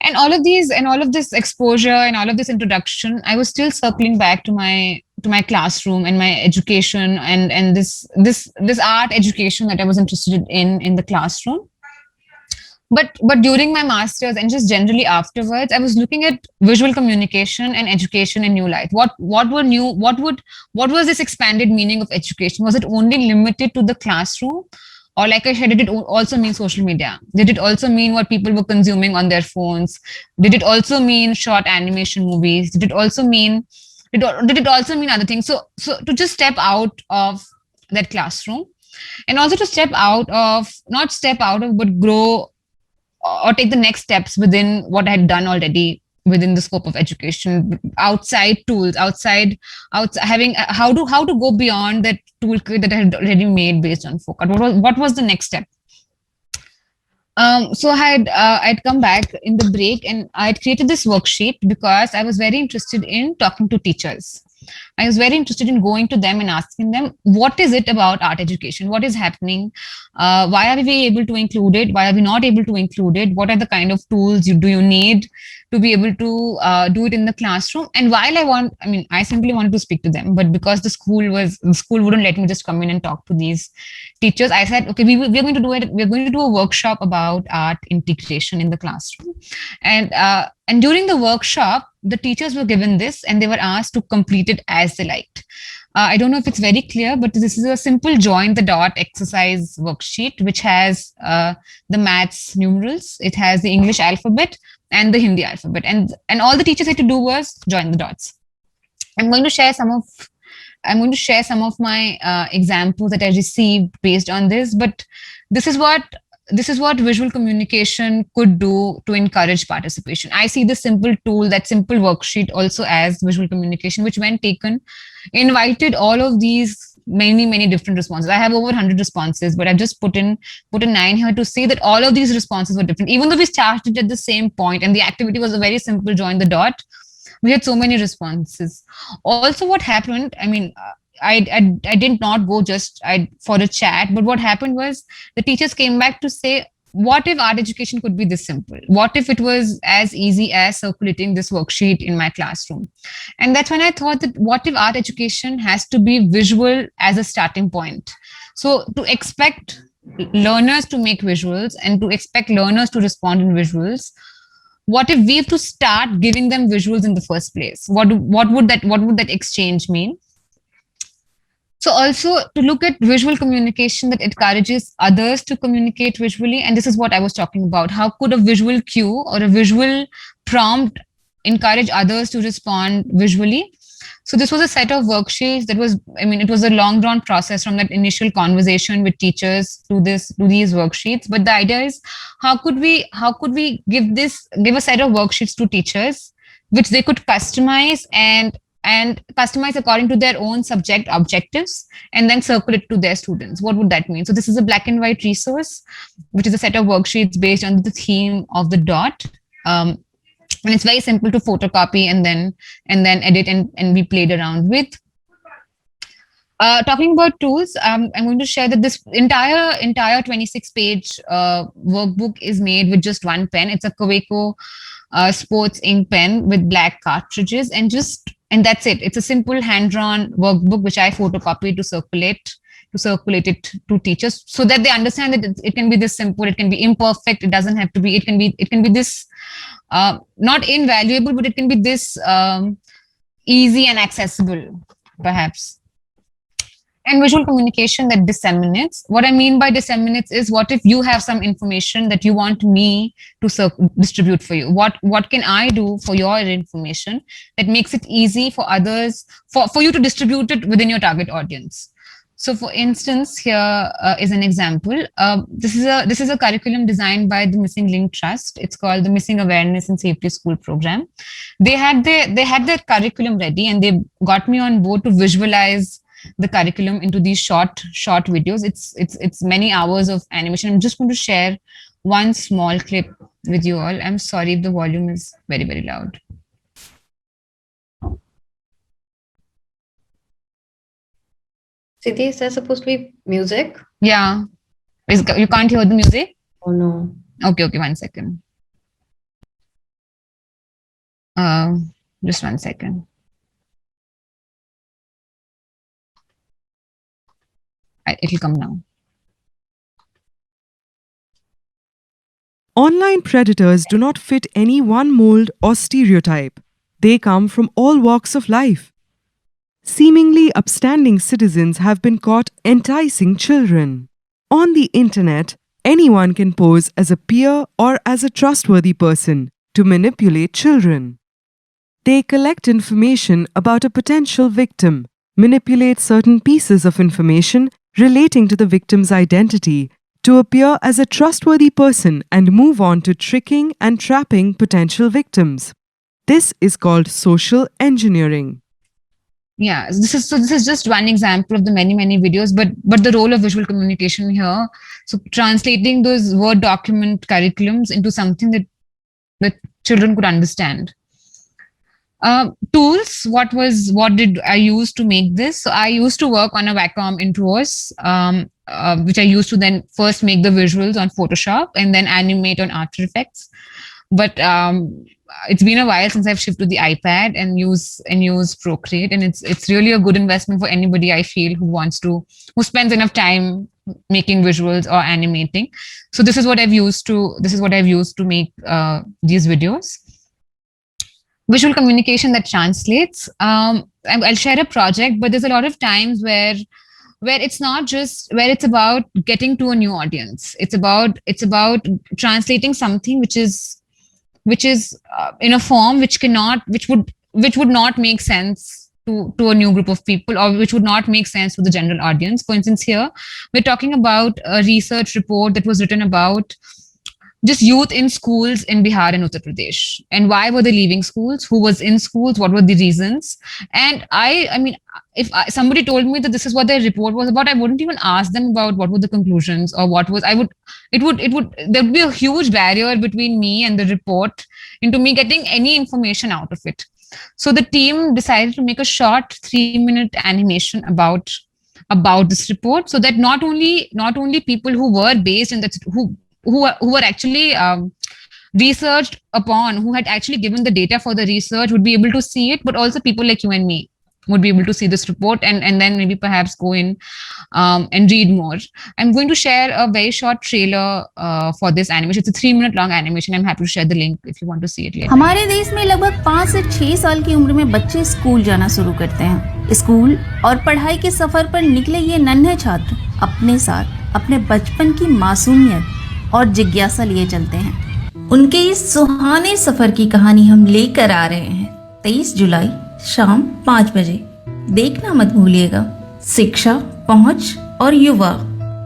And all of this exposure and all of this introduction, I was still circling back to my classroom and my education and this art education that I was interested in the classroom. But during my master's and just generally afterwards, I was looking at visual communication and education in new light. What was this expanded meaning of education? Was it only limited to the classroom? Or like I said, did it also mean social media? Did it also mean what people were consuming on their phones? Did it also mean short animation movies? Did it also mean other things? So to just step out of that classroom, and also to not step out of, but grow or take the next steps within what I had done already within the scope of education, outside tools, outside having how to go beyond that toolkit that I had already made based on FOCAT. What was the next step? So I'd come back in the break and I'd created this worksheet because I was very interested in talking to teachers. I was very interested in going to them and asking them, what is it about art education? What is happening? Why are we able to include it? Why are we not able to include it? What are the kind of tools do you need to be able to do it in the classroom? And while I simply wanted to speak to them, but because the school wouldn't let me just come in and talk to these teachers, I said, okay, we're going to do it. We're going to do a workshop about art integration in the classroom. And during the workshop, the teachers were given this and they were asked to complete it as they liked. I don't know if it's very clear, but this is a simple join the dot exercise worksheet, which has the maths numerals, it has the English alphabet and the Hindi alphabet. And all the teachers had to do was join the dots. I'm going to share some of my examples that I received based on this, but this is what visual communication could do to encourage participation. I see this simple tool, that simple worksheet also as visual communication, which when taken, invited all of these many different responses. I have over 100 responses, but I've just put in 9 here to say that all of these responses were different. Even though we started at the same point and the activity was a very simple join the dot, we had so many responses. Also, what happened, I did not go just for a chat, but what happened was the teachers came back to say, what if art education could be this simple? What if it was as easy as circulating this worksheet in my classroom? And that's when I thought that what if art education has to be visual as a starting point? So to expect learners to make visuals and to expect learners to respond in visuals, what if we have to start giving them visuals in the first place? What would that exchange mean? So also to look at visual communication that encourages others to communicate visually. And this is what I was talking about. How could a visual cue or a visual prompt encourage others to respond visually? So this was a set of worksheets that was, it was a long drawn process from that initial conversation with teachers to these worksheets. But the idea is how could we give a set of worksheets to teachers, which they could customize and customize according to their own subject objectives and then circulate to their students. What would that mean? So this is a black and white resource, which is a set of worksheets based on the theme of the dot. And it's very simple to photocopy and then edit and be played around with. Talking about tools, I'm going to share that this entire 26-page workbook is made with just one pen. It's a Kaweco sports ink pen with black cartridges and that's it. It's a simple hand-drawn workbook which I photocopied to circulate it to teachers so that they understand that it can be this simple, it can be imperfect, it doesn't have to be, it can be this not invaluable, but it can be this easy and accessible, perhaps. And visual communication that disseminates. What I mean by disseminates is, what if you have some information that you want me to distribute for you? What can I do for your information that makes it easy for others, for you to distribute it within your target audience? So, for instance, here is an example. This is a curriculum designed by the Missing Link Trust. It's called the Missing Awareness and Safety School Program. They had their curriculum ready, and they got me on board to visualize the curriculum into these short videos. It's many hours of animation. I'm just going to share one small clip with you all. I'm sorry if the volume is very, very loud. Siddhi, is there supposed to be music? Yeah. You can't hear the music? Oh no. Okay, 1 second. Just 1 second. It'll come now. Online predators do not fit any one mold or stereotype. They come from all walks of life. Seemingly upstanding citizens have been caught enticing children. On the internet, anyone can pose as a peer or as a trustworthy person to manipulate children. They collect information about a potential victim, manipulate certain pieces of information relating to the victim's identity to appear as a trustworthy person and move on to tricking and trapping potential victims. This is called social engineering. Yeah, this is just one example of the many videos, but the role of visual communication here. So translating those Word document curriculums into something that children could understand. Tools. What did I use to make this? So I used to work on a Wacom intros, which I used to then first make the visuals on Photoshop and then animate on After Effects. But it's been a while since I've shifted to the iPad and use Procreate, and it's really a good investment for anybody, I feel, who spends enough time making visuals or animating. So this is what I've used to make these videos. Visual communication that translates. I'll share a project, but there's a lot of times where it's not just where it's about getting to a new audience. It's about translating something which is in a form which would not make sense to a new group of people, or which would not make sense to the general audience. For instance, here we're talking about a research report that was written about just youth in schools in Bihar and Uttar Pradesh, and why were they leaving schools? Who was in schools? What were the reasons? And I mean, if somebody told me that this is what their report was about, I wouldn't even ask them about what were the conclusions or what was. There'd be a huge barrier between me and the report into me getting any information out of it. So the team decided to make a short 3-minute animation about this report, so that not only people who were based in that, who were actually researched upon, who had actually given the data for the research, would be able to see it, but also people like you and me would be able to see this report and then maybe perhaps go in and read more. I'm going to share a very short trailer for this animation. It's a 3-minute long animation. I'm happy to share the link if you want to see it later. हमारे देश में लगभग 5 से 6 साल की उम्र में बच्चे स्कूल जाना शुरू करते हैं। स्कूल और पढ़ाई के सफर पर निकले ये नन्हे छात्र अपने साथ अपने बचपन की मासूमियत और जिज्ञासा लिए चलते हैं। उनके इस सुहाने सफर की कहानी हम लेकर आ रहे हैं 23 जुलाई शाम 5 बजे। देखना मत भूलिएगा। शिक्षा, पहुंच और युवा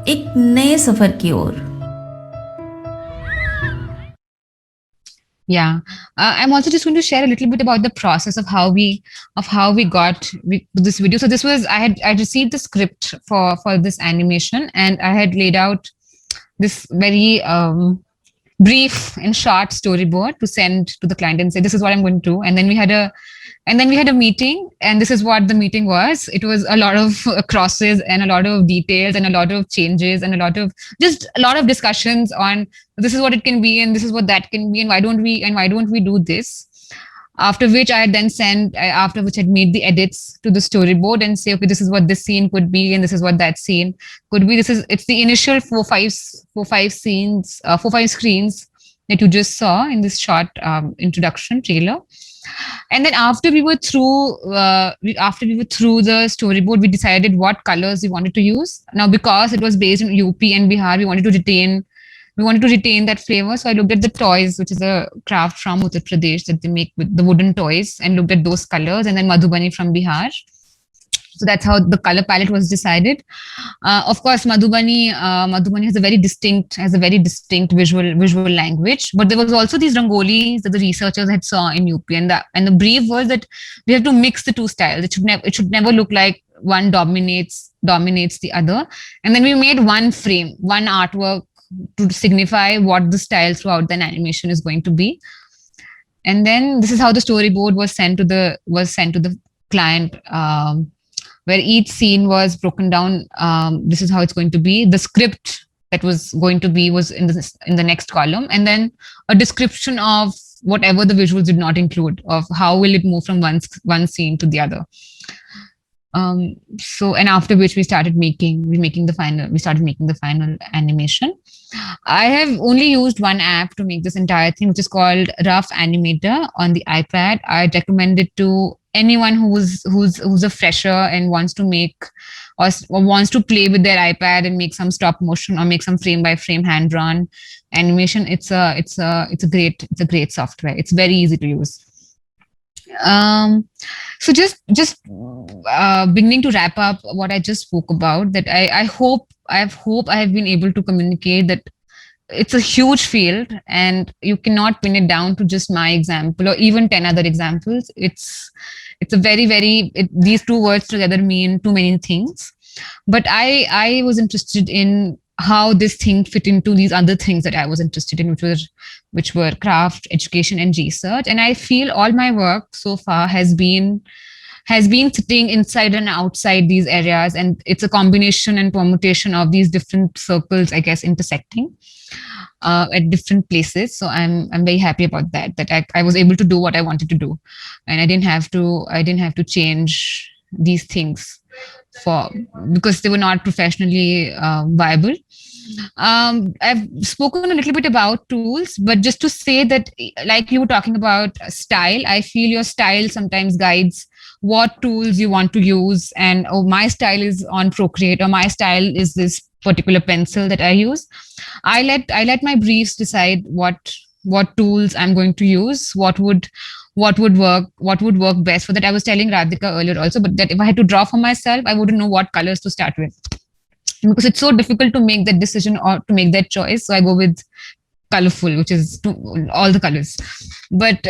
एक नए सफर की ओर। Yeah, I'm also just going to share a little bit about the process of how we got this video. So this was I received the script for this animation, and I had laid out this very brief and short storyboard to send to the client and say, this is what I'm going to do. And then we had a meeting, and this is what the meeting was. It was a lot of crosses and a lot of details and a lot of changes and a lot of discussions on this is what it can be and this is what that can be and why don't we do this. After which I had then I'd made the edits to the storyboard and say, okay, this is what this scene could be and this is what that scene could be. It's the initial 4-5 screens that you just saw in this short introduction trailer. And then after we were through the storyboard, we decided what colors we wanted to use. Now, because it was based in UP and Bihar, we wanted to retain that flavor. So I looked at the toys, which is a craft from Uttar Pradesh that they make with the wooden toys, and looked at those colors, and then Madhubani from Bihar. So that's how the color palette was decided. Of course, Madhubani has a very distinct visual language. But there was also these rangolis that the researchers had saw in UP, and the brief was that we have to mix the two styles. It should never look like one dominates the other. And then we made one frame, one artwork to signify what the style throughout the animation is going to be. And then this is how the storyboard was sent to the client. Where each scene was broken down. This is how it's going to be. The script that was going to be was in the next column, and then a description of whatever the visuals did not include, of how will it move from one scene to the other. And after which we started making the final animation. I have only used one app to make this entire thing, which is called Rough Animator on the iPad. I'd recommend it to anyone who's a fresher and wants to make or wants to play with their iPad and make some stop motion or make some frame by frame hand drawn animation. It's a great software. It's very easy to use. So just beginning to wrap up what I just spoke about, that I hope I have been able to communicate that it's a huge field and you cannot pin it down to just my example or even 10 other examples. It's a these two words together mean too many things. But I was interested in how this thing fit into these other things that I was interested in, which were craft, education, and research. And I feel all my work so far has been sitting inside and outside these areas, and it's a combination and permutation of these different circles, I guess, intersecting at different places. So I'm very happy about that I was able to do what I wanted to do, and I didn't have to change these things because they were not professionally viable. I've spoken a little bit about tools, but just to say that, like you were talking about style, I feel your style sometimes guides what tools you want to use. And my style is on Procreate, or my style is this particular pencil that I use. I let my briefs decide what tools I'm going to use, what would work best for that. I was telling Radhika earlier also, but that if I had to draw for myself, I wouldn't know what colors to start with, because it's so difficult to make that decision or to make that choice. So I go with colorful, which is all the colors. But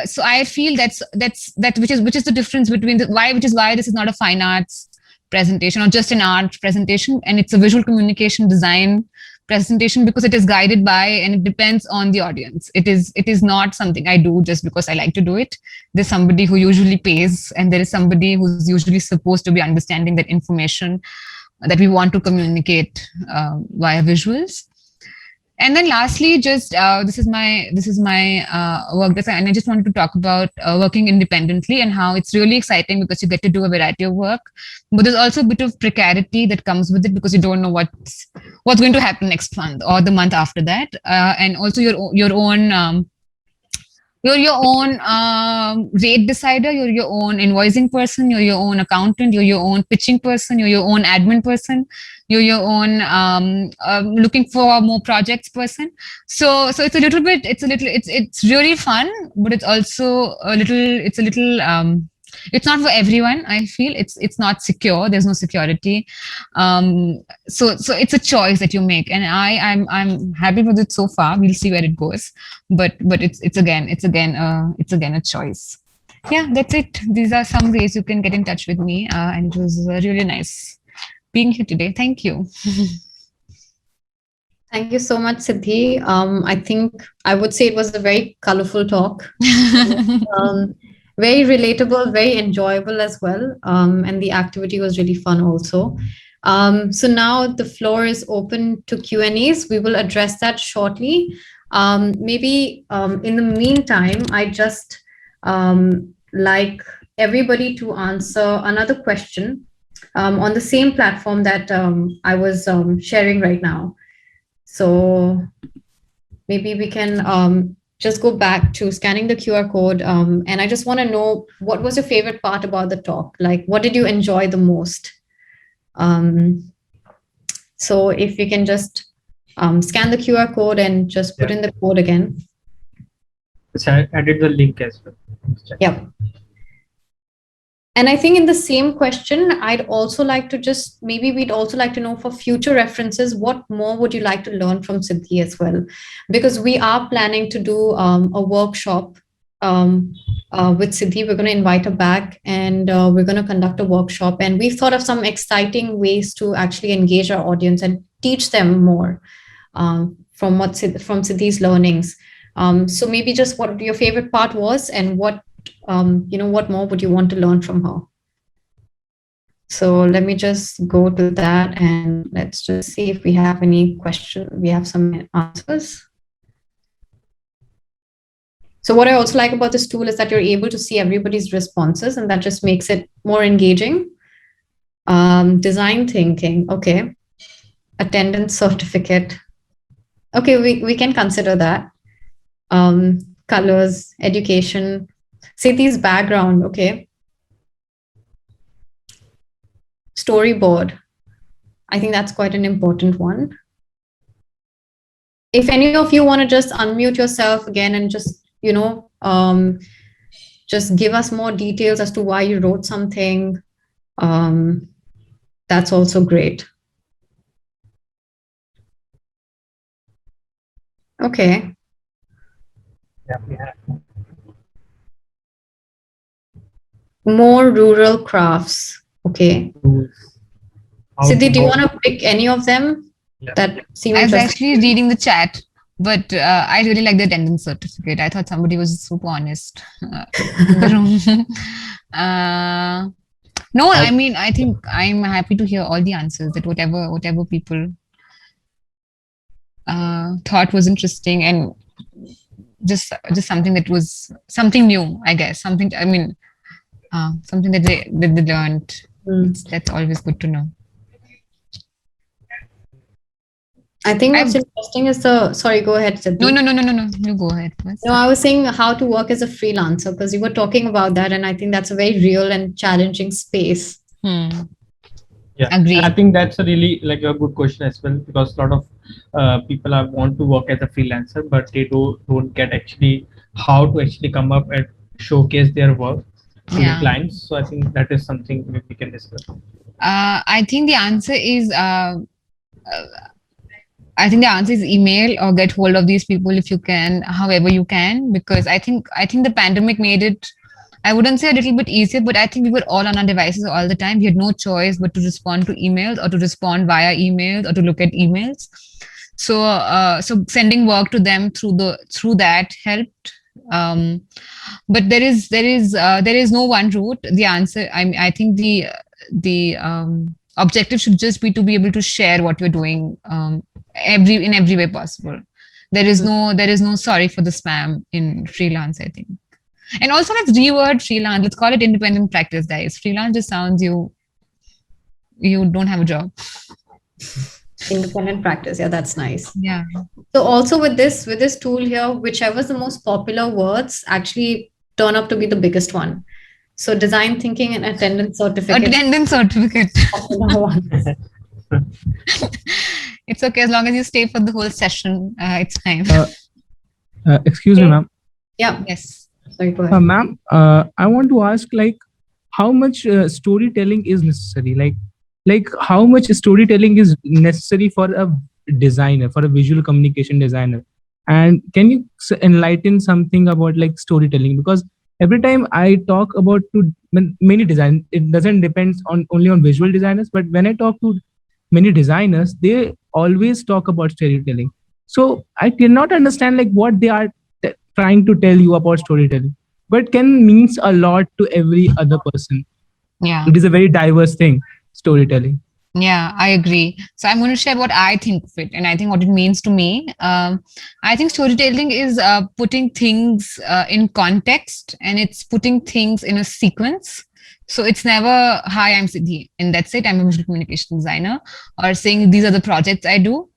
so I feel that's which is the difference between which is why this is not a fine arts presentation or just an art presentation, and it's a visual communication design presentation, because it is guided by and it depends on the audience. It is not something I do just because I like to do it. There's somebody who usually pays, and there is somebody who's usually supposed to be understanding that information that we want to communicate via visuals. And then lastly, just this is my work design, and I just wanted to talk about working independently and how it's really exciting because you get to do a variety of work, but there's also a bit of precarity that comes with it because you don't know what's going to happen next month or the month after that, and also your own rate decider, you're your own invoicing person, you're your own accountant, you're your own pitching person, you're your own admin person, you're your own looking for more projects person. So it's really fun, but it's also it's not for everyone. I feel it's not secure. There's no security. So it's a choice that you make, and I'm happy with it so far. We'll see where it goes, but it's again a choice. Yeah, that's it. These are some ways you can get in touch with me, and it was really nice being here today. Thank you. Thank you so much, Siddhi. I think I would say it was a very colorful talk. Very relatable, very enjoyable as well. And the activity was really fun also. So now the floor is open to Q&As. We will address that shortly. Maybe in the meantime, I just like everybody to answer another question on the same platform that I was sharing right now. So maybe we can just go back to scanning the QR code. And I just want to know, what was your favorite part about the talk? Like, what did you enjoy the most? So if you can just scan the QR code and just put in the code again. I added the link as well. Yep. And I think in the same question, I'd also like to just, maybe we'd also like to know for future references, what more would you like to learn from Siddhi as well? Because we are planning to do a workshop with Siddhi. We're going to invite her back, and we're going to conduct a workshop. And we've thought of some exciting ways to actually engage our audience and teach them more from Siddhi's learnings. So maybe just what your favorite part was, and what what more would you want to learn from her? So let me just go to that, and let's just see if we have any questions. We have some answers. So what I also like about this tool is that you're able to see everybody's responses, and that just makes it more engaging. Design thinking, okay. Attendance certificate. Okay, we can consider that. Colors, education, Siddhi's background, okay. Storyboard. I think that's quite an important one. If any of you want to just unmute yourself again and just, just give us more details as to why you wrote something, that's also great. Okay. Yeah, we have. More rural crafts. Okay. Siddhi, do you want to pick any of them that seem I was interesting? actually reading the chat, but I really like the attendance certificate. I thought somebody was super honest in the room. No, I mean, I think I'm happy to hear all the answers, that whatever people thought was interesting, and just something that was something new, I guess. Something that they learned. That's always good to know. I think what's interesting is sorry, go ahead, Siddhi. No. You go ahead first. No, I was saying how to work as a freelancer, because you were talking about that, and I think that's a very real and challenging space. Yeah, Agreed. I think that's a really a good question as well, because a lot of people want to work as a freelancer, but they don't get actually how to actually come up and showcase their work to the clients. So I think that is something we can discuss. I think the answer is email, or get hold of these people if you can, however you can, because I think the pandemic made it, I wouldn't say a little bit easier, but I think we were all on our devices all the time. We had no choice but to respond to emails, or to respond via emails, or to look at emails. So sending work to them through that helped. But there is no one route. The answer, I think the objective should just be to be able to share what you're doing in every way possible. There is no sorry for the spam in freelance, I think. And also, let's reword freelance. Let's call it independent practice, guys. Freelance just sounds you don't have a job. Independent practice, yeah, that's nice. Yeah. So also with this tool here, whichever is the most popular words actually turn up to be the biggest one. So design thinking and attendance certificate. Attendance certificate. It's okay, as long as you stay for the whole session. It's fine. Excuse me, ma'am. Yeah. Yes. Sorry, go ahead. Ma'am, I want to ask, how much storytelling is necessary? Like how much storytelling is necessary for a designer, for a visual communication designer? And can you enlighten something about storytelling? Because every time I talk about to many designers, it doesn't depend only on visual designers, but when I talk to many designers, they always talk about storytelling. So I cannot understand what they are trying to tell you about storytelling, but can means a lot to every other person. Yeah. It is a very diverse thing, storytelling. Yeah, I agree. So I'm going to share what I think of it, and I think what it means to me. I think storytelling is putting things in context, and it's putting things in a sequence. So it's never, hi, I'm Siddhi, and that's it. I'm a visual communication designer, or saying these are the projects I do.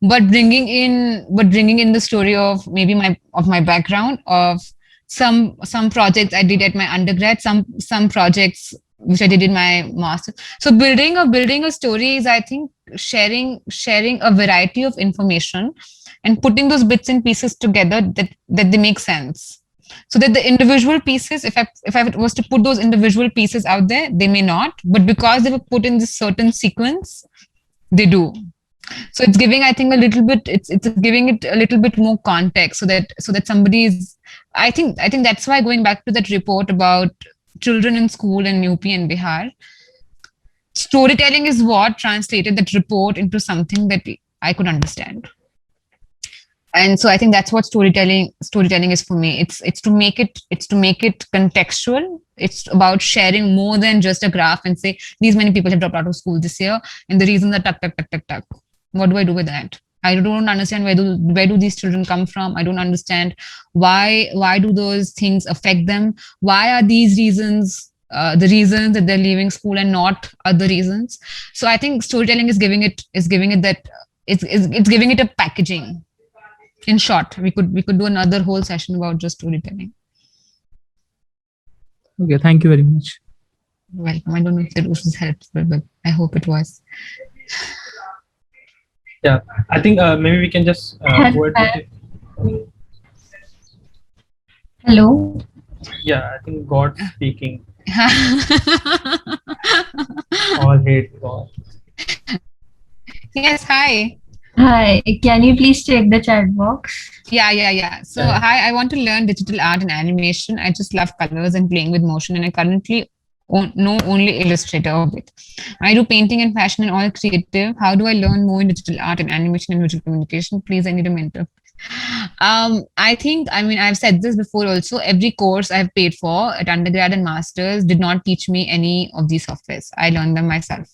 but bringing in the story of maybe my background, of some projects I did at my undergrad, some projects which I did in my master. So building a story is, I think, sharing a variety of information and putting those bits and pieces together that they make sense. So that the individual pieces, if I was to put those individual pieces out there, they may not, but because they were put in this certain sequence, they do. So it's giving, I think, a little bit, it's giving it a little bit more context, so that somebody is, I think that's why, going back to that report about children in school in UP and Bihar, storytelling is what translated that report into something that I could understand. And so I think that's what storytelling is for me. It's to make it contextual. It's about sharing more than just a graph and say these many people have dropped out of school this year and the reasons are tuck. What do I do with that? I don't understand where do these children come from? I don't understand why do those things affect them? Why are these reasons the reasons that they're leaving school and not other reasons? So I think storytelling is giving it that it's giving it a packaging. In short, we could do another whole session about just storytelling. Okay, thank you very much. Welcome. I don't know if that was helpful, but I hope it was. Yeah, I think maybe we can just go ahead with it. Hello. Yeah, I think God speaking. All hate God. Yes, hi. Hi, can you please check the chat box? Yeah. So hi, I want to learn digital art and animation. I just love colors and playing with motion, and I currently know only Illustrator of it. I do painting and fashion and all creative. How do I learn more in digital art and animation and visual communication? Please, I need a mentor. I've said this before also, every course I've paid for at undergrad and masters did not teach me any of these softwares. I learned them myself.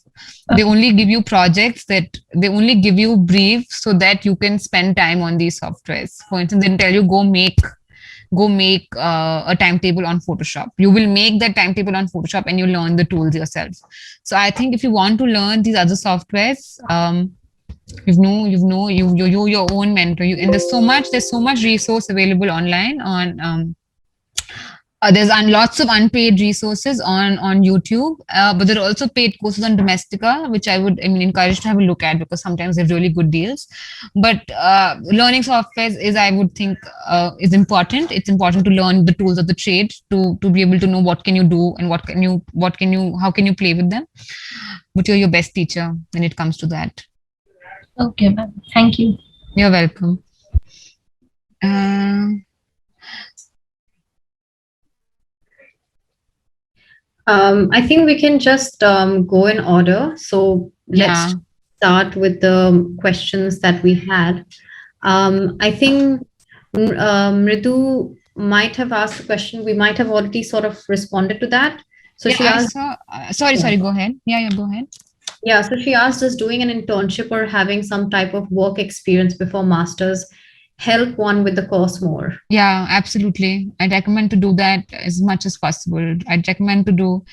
They only give you projects, they only give you briefs so that you can spend time on these softwares. For instance, they tell you go make a timetable on Photoshop. You will make that timetable on Photoshop and you learn the tools yourself. So I think if you want to learn these other softwares, you're your own mentor. And there's so much resource available online on there's lots of unpaid resources on YouTube, but there are also paid courses on Domestika, which I would encourage to have a look at, because sometimes they're really good deals. But learning softwares is, I would think, is important. It's important to learn the tools of the trade to be able to know what can you do and how can you play with them. But you're your best teacher when it comes to that. Okay, ma'am. Thank you. You're welcome. I think we can just go in order. So let's start with the questions that we had. I think Mridu might have asked a question. We might have already sort of responded to that. So she asked. Sorry, go ahead. Yeah, go ahead. Yeah, so she asked, does doing an internship or having some type of work experience before masters help one with the course more? Yeah, absolutely. I'd recommend to do that as much as possible. I'd recommend to do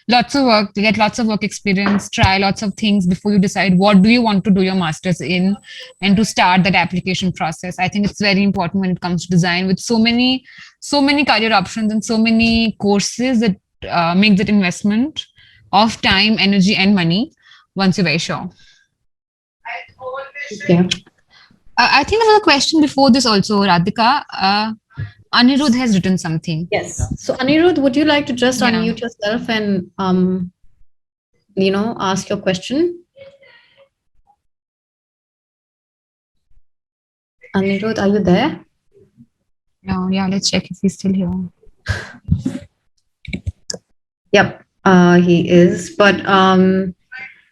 lots of work, to get lots of work experience, try lots of things before you decide what do you want to do your master's in, and to start that application process. I think it's very important when it comes to design, with so many career options and so many courses that make that investment of time, energy, and money once you're very sure. Okay. I think there was a question before this also, Radhika. Anirudh has written something. Yes. So Anirudh, would you like to just unmute yourself and ask your question? Anirudh, are you there? No, let's check if he's still here. Yep, he is. But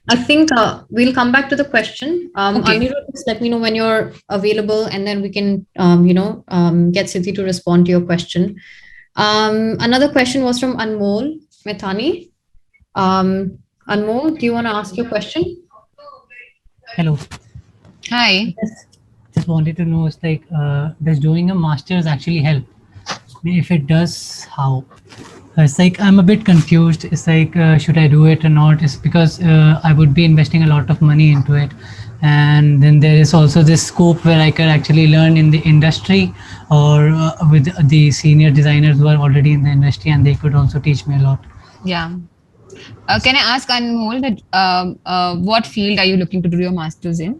I think we'll come back to the question. Okay. Anirudh, just let me know when you're available, and then we can, get Siddhi to respond to your question. Another question was from Anmol Methani. Anmol, do you want to ask your question? Hello. Hi. Just wanted to know, it's like, does doing a master's actually help? If it does, how? It's like, I'm a bit confused. It's like, should I do it or not? It's because I would be investing a lot of money into it. And then there is also this scope where I can actually learn in the industry or with the senior designers who are already in the industry, and they could also teach me a lot. Yeah. Can I ask Anmol that what field are you looking to do your master's in?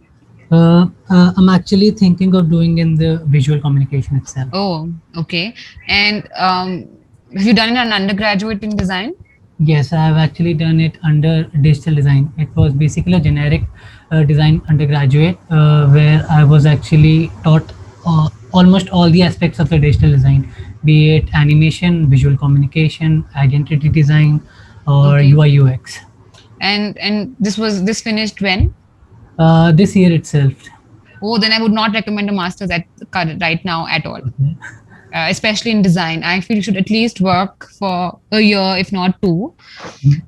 I'm actually thinking of doing in the visual communication itself. Oh, okay. And have you done an undergraduate in design? Yes, I have actually done it under digital design. It was basically a generic design undergraduate where I was actually taught almost all the aspects of the digital design, be it animation, visual communication, identity design, or Okay. UI UX. And this finished when? This year itself. Oh, then I would not recommend a master's right now at all. Especially in design, I feel you should at least work for a year, if not two.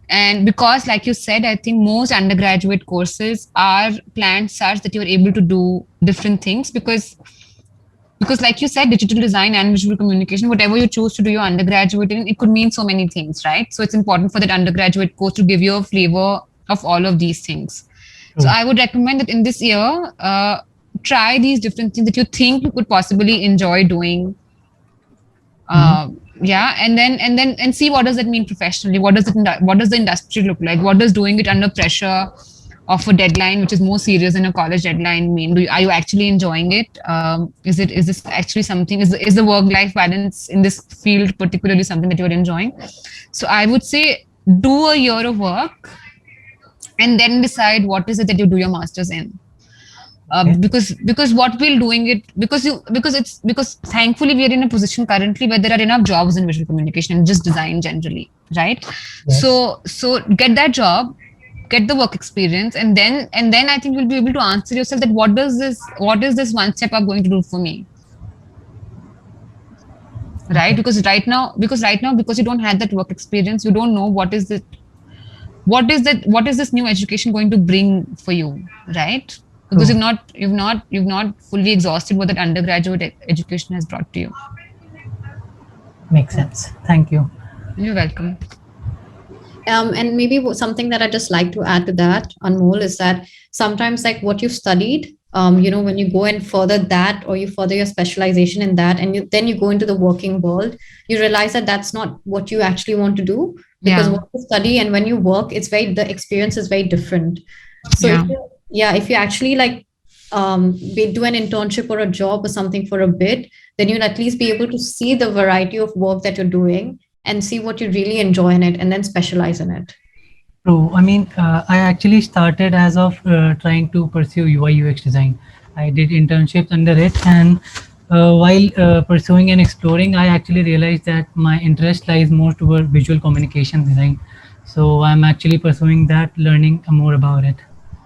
And because, like you said, I think most undergraduate courses are planned such that you're able to do different things because like you said, digital design and visual communication, whatever you choose to do your undergraduate in, it could mean so many things, right? So it's important for that undergraduate course to give you a flavor of all of these things. So I would recommend that in this year, try these different things that you think you could possibly enjoy doing. Yeah, and see what does that mean professionally. What does the industry look like? What does doing it under pressure of a deadline, which is more serious than a college deadline, mean? Are you actually enjoying it? Is this actually something? Is the work-life balance in this field particularly something that you're enjoying? So I would say do a year of work and then decide what is it that you do your master's in. Because what we're doing it because thankfully we are in a position currently where there are enough jobs in visual communication and just design generally, right? Yes. So get that job, get the work experience, and then I think you'll be able to answer yourself that what is this one step up going to do for me, right? Because right now because you don't have that work experience, you don't know what is this new education going to bring for you, right? Because you've not fully exhausted what that undergraduate education has brought to you. Makes sense. Thank you. You're welcome. And maybe something that I just like to add to that, Anmol, is that sometimes like what you've studied, when you go and further that, or you further your specialization in that, and then you go into the working world, you realize that that's not what you actually want to do, because what you study and when you work, the experience is very different. So if you actually like do an internship or a job or something for a bit, then you'll at least be able to see the variety of work that you're doing and see what you really enjoy in it and then specialize in it. True. I mean, I actually started as of trying to pursue UI UX design. I did internships under it, and while pursuing and exploring, I actually realized that my interest lies more toward visual communication design. So I'm actually pursuing that, learning more about it.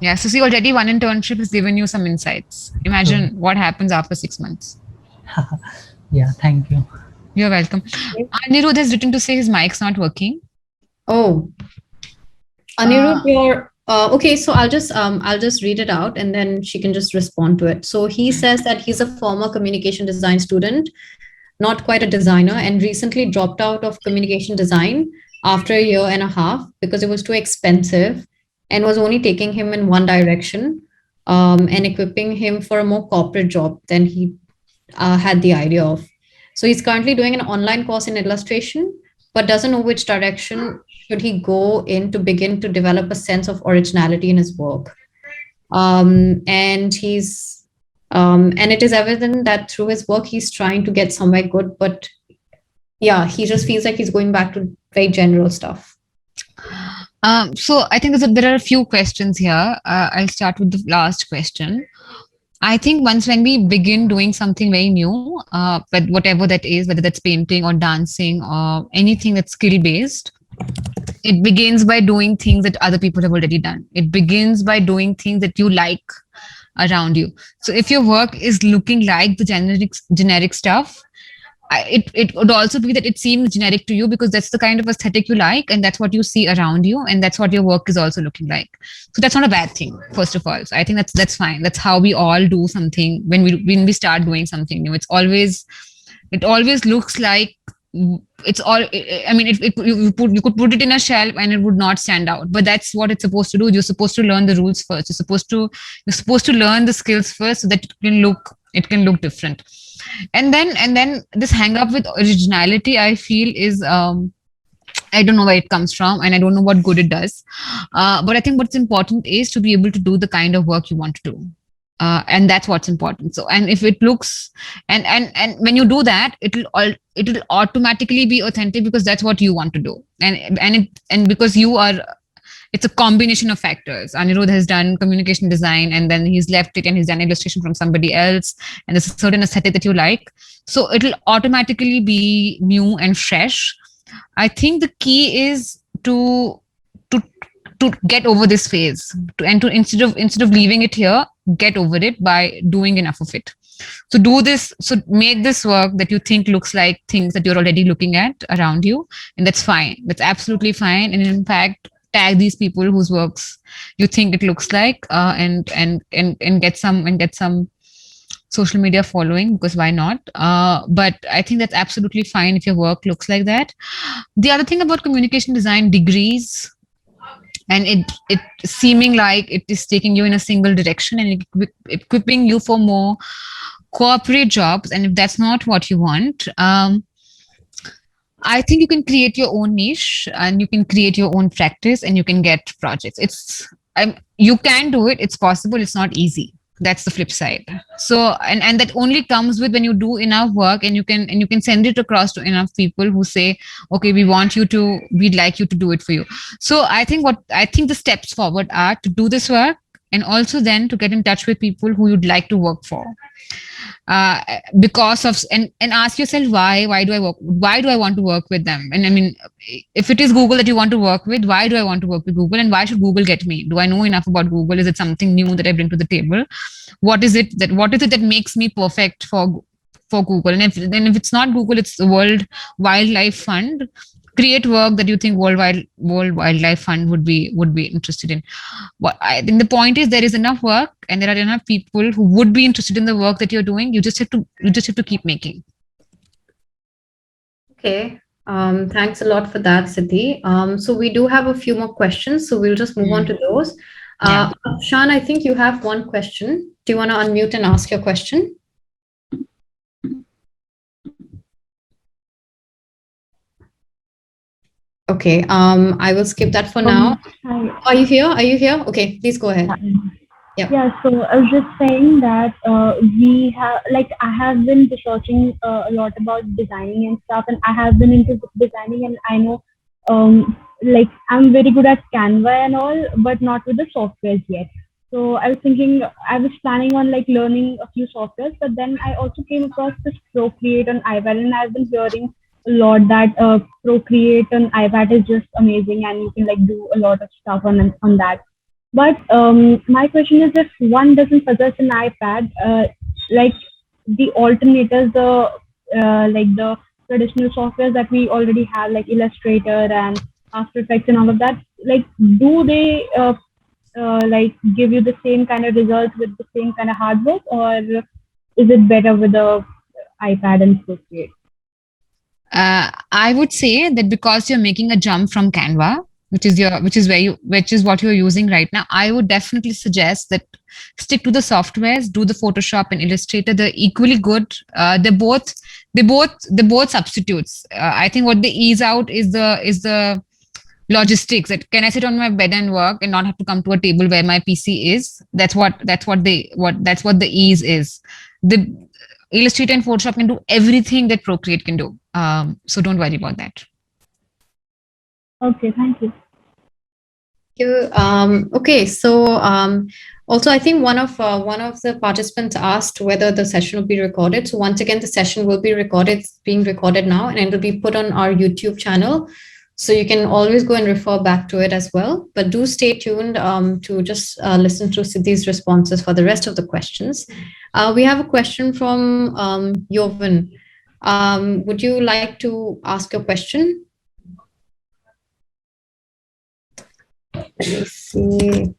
Yeah, so see, already one internship has given you some insights. Imagine what happens after 6 months. Yeah, thank you. You're welcome. Anirudh has written to say his mic's not working. Oh, Anirudh, you're okay. So I'll just read it out and then she can just respond to it. So he says that he's a former communication design student, not quite a designer, and recently dropped out of communication design after a year and a half because it was too expensive and was only taking him in one direction and equipping him for a more corporate job than he had the idea of. So he's currently doing an online course in illustration, but doesn't know which direction should he go in to begin to develop a sense of originality in his work. And it is evident that through his work, he's trying to get somewhere good, but yeah, he just feels like he's going back to very general stuff. So I think there are a few questions here. I'll start with the last question. I think when we begin doing something very new, but whatever that is, whether that's painting or dancing or anything that's skill-based, it begins by doing things that other people have already done. It begins by doing things that you like around you. So if your work is looking like the generic stuff, it would also be that it seems generic to you because that's the kind of aesthetic you like and that's what you see around you and that's what your work is also looking like. So that's not a bad thing, first of all. So I think that's fine. That's how we all do something when we start doing something new. It always looks like it's all, I mean, you could put it in a shelf and it would not stand out, but that's what it's supposed to do. You're supposed to learn the rules first. You're supposed to learn the skills first so that it can look different. And then this hang up with originality, I feel, is I don't know where it comes from, and I don't know what good it does. But I think what's important is to be able to do the kind of work you want to do. And that's what's important. So, and if it looks, and when you do that, it'll automatically be authentic because that's what you want to do. And because you are, it's a combination of factors. Anirudh has done communication design, and then he's left it and he's done illustration from somebody else, and there's a certain aesthetic that you like. So it'll automatically be new and fresh. I think the key is to get over this phase, and to instead of leaving it here, get over it by doing enough of it. So do this. So make this work that you think looks like things that you're already looking at around you, and that's fine. That's absolutely fine. And in fact, tag these people whose works you think it looks like, and get some social media following, because why not? But I think that's absolutely fine if your work looks like that. The other thing about communication design degrees, and it seeming like it is taking you in a single direction and equipping you for more corporate jobs, and if that's not what you want, I think you can create your own niche and you can create your own practice and you can get projects. You can do it. It's possible. It's not easy. That's the flip side. So, and that only comes with when you do enough work and you can send it across to enough people who say, okay, we'd like you to do it for you. So I think the steps forward are to do this work, and also then to get in touch with people who you'd like to work for. Because of, and ask yourself why do I want to work with them? And I mean, if it is Google that you want to work with, why do I want to work with Google, and why should Google get me? Do I know enough about Google? Is it something new that I bring to the table? What is it that makes me perfect for Google? And if it's not Google, it's the World Wildlife Fund. Create work that you think World Wildlife Fund would be interested in. What I think the point is, there is enough work and there are enough people who would be interested in the work that you're doing. You just have to keep making. Okay. Thanks a lot for that, Siddhi. So we do have a few more questions, so we'll just move on to those. Shan, I think you have one question. Do you want to unmute and ask your question? Okay, I will skip that for now. Hi. Are you here? Okay, please go ahead. Yeah, so I was just saying that I have been researching a lot about designing and stuff, and I have been into designing, and I know I'm very good at Canva and all, but not with the softwares yet. So I was planning on learning a few softwares, but then I also came across this Procreate on iPad, and I've been hearing a lot that Procreate on iPad is just amazing, and you can do a lot of stuff on that. But my question is, if one doesn't possess an iPad, the alternatives, the traditional softwares that we already have, like Illustrator and After Effects and all of that, do they give you the same kind of results with the same kind of hard work, or is it better with the iPad and Procreate? I would say that because you're making a jump from Canva, which is what you're using right now, I would definitely suggest that stick to the softwares, do the Photoshop and Illustrator. They're equally good. They're both substitutes. I think what they ease out is the logistics. That can I sit on my bed and work and not have to come to a table where my PC is? That's what the ease is. The Illustrator and Photoshop can do everything that Procreate can do. So don't worry about that. Okay, thank you. Okay, so also I think one of the participants asked whether the session will be recorded. So once again, the session will be recorded. It's being recorded now, and it will be put on our YouTube channel. So you can always go and refer back to it as well. But do stay tuned to just listen to Siddhi's responses for the rest of the questions. We have a question from Jovan. Would you like to ask your question? Let me see.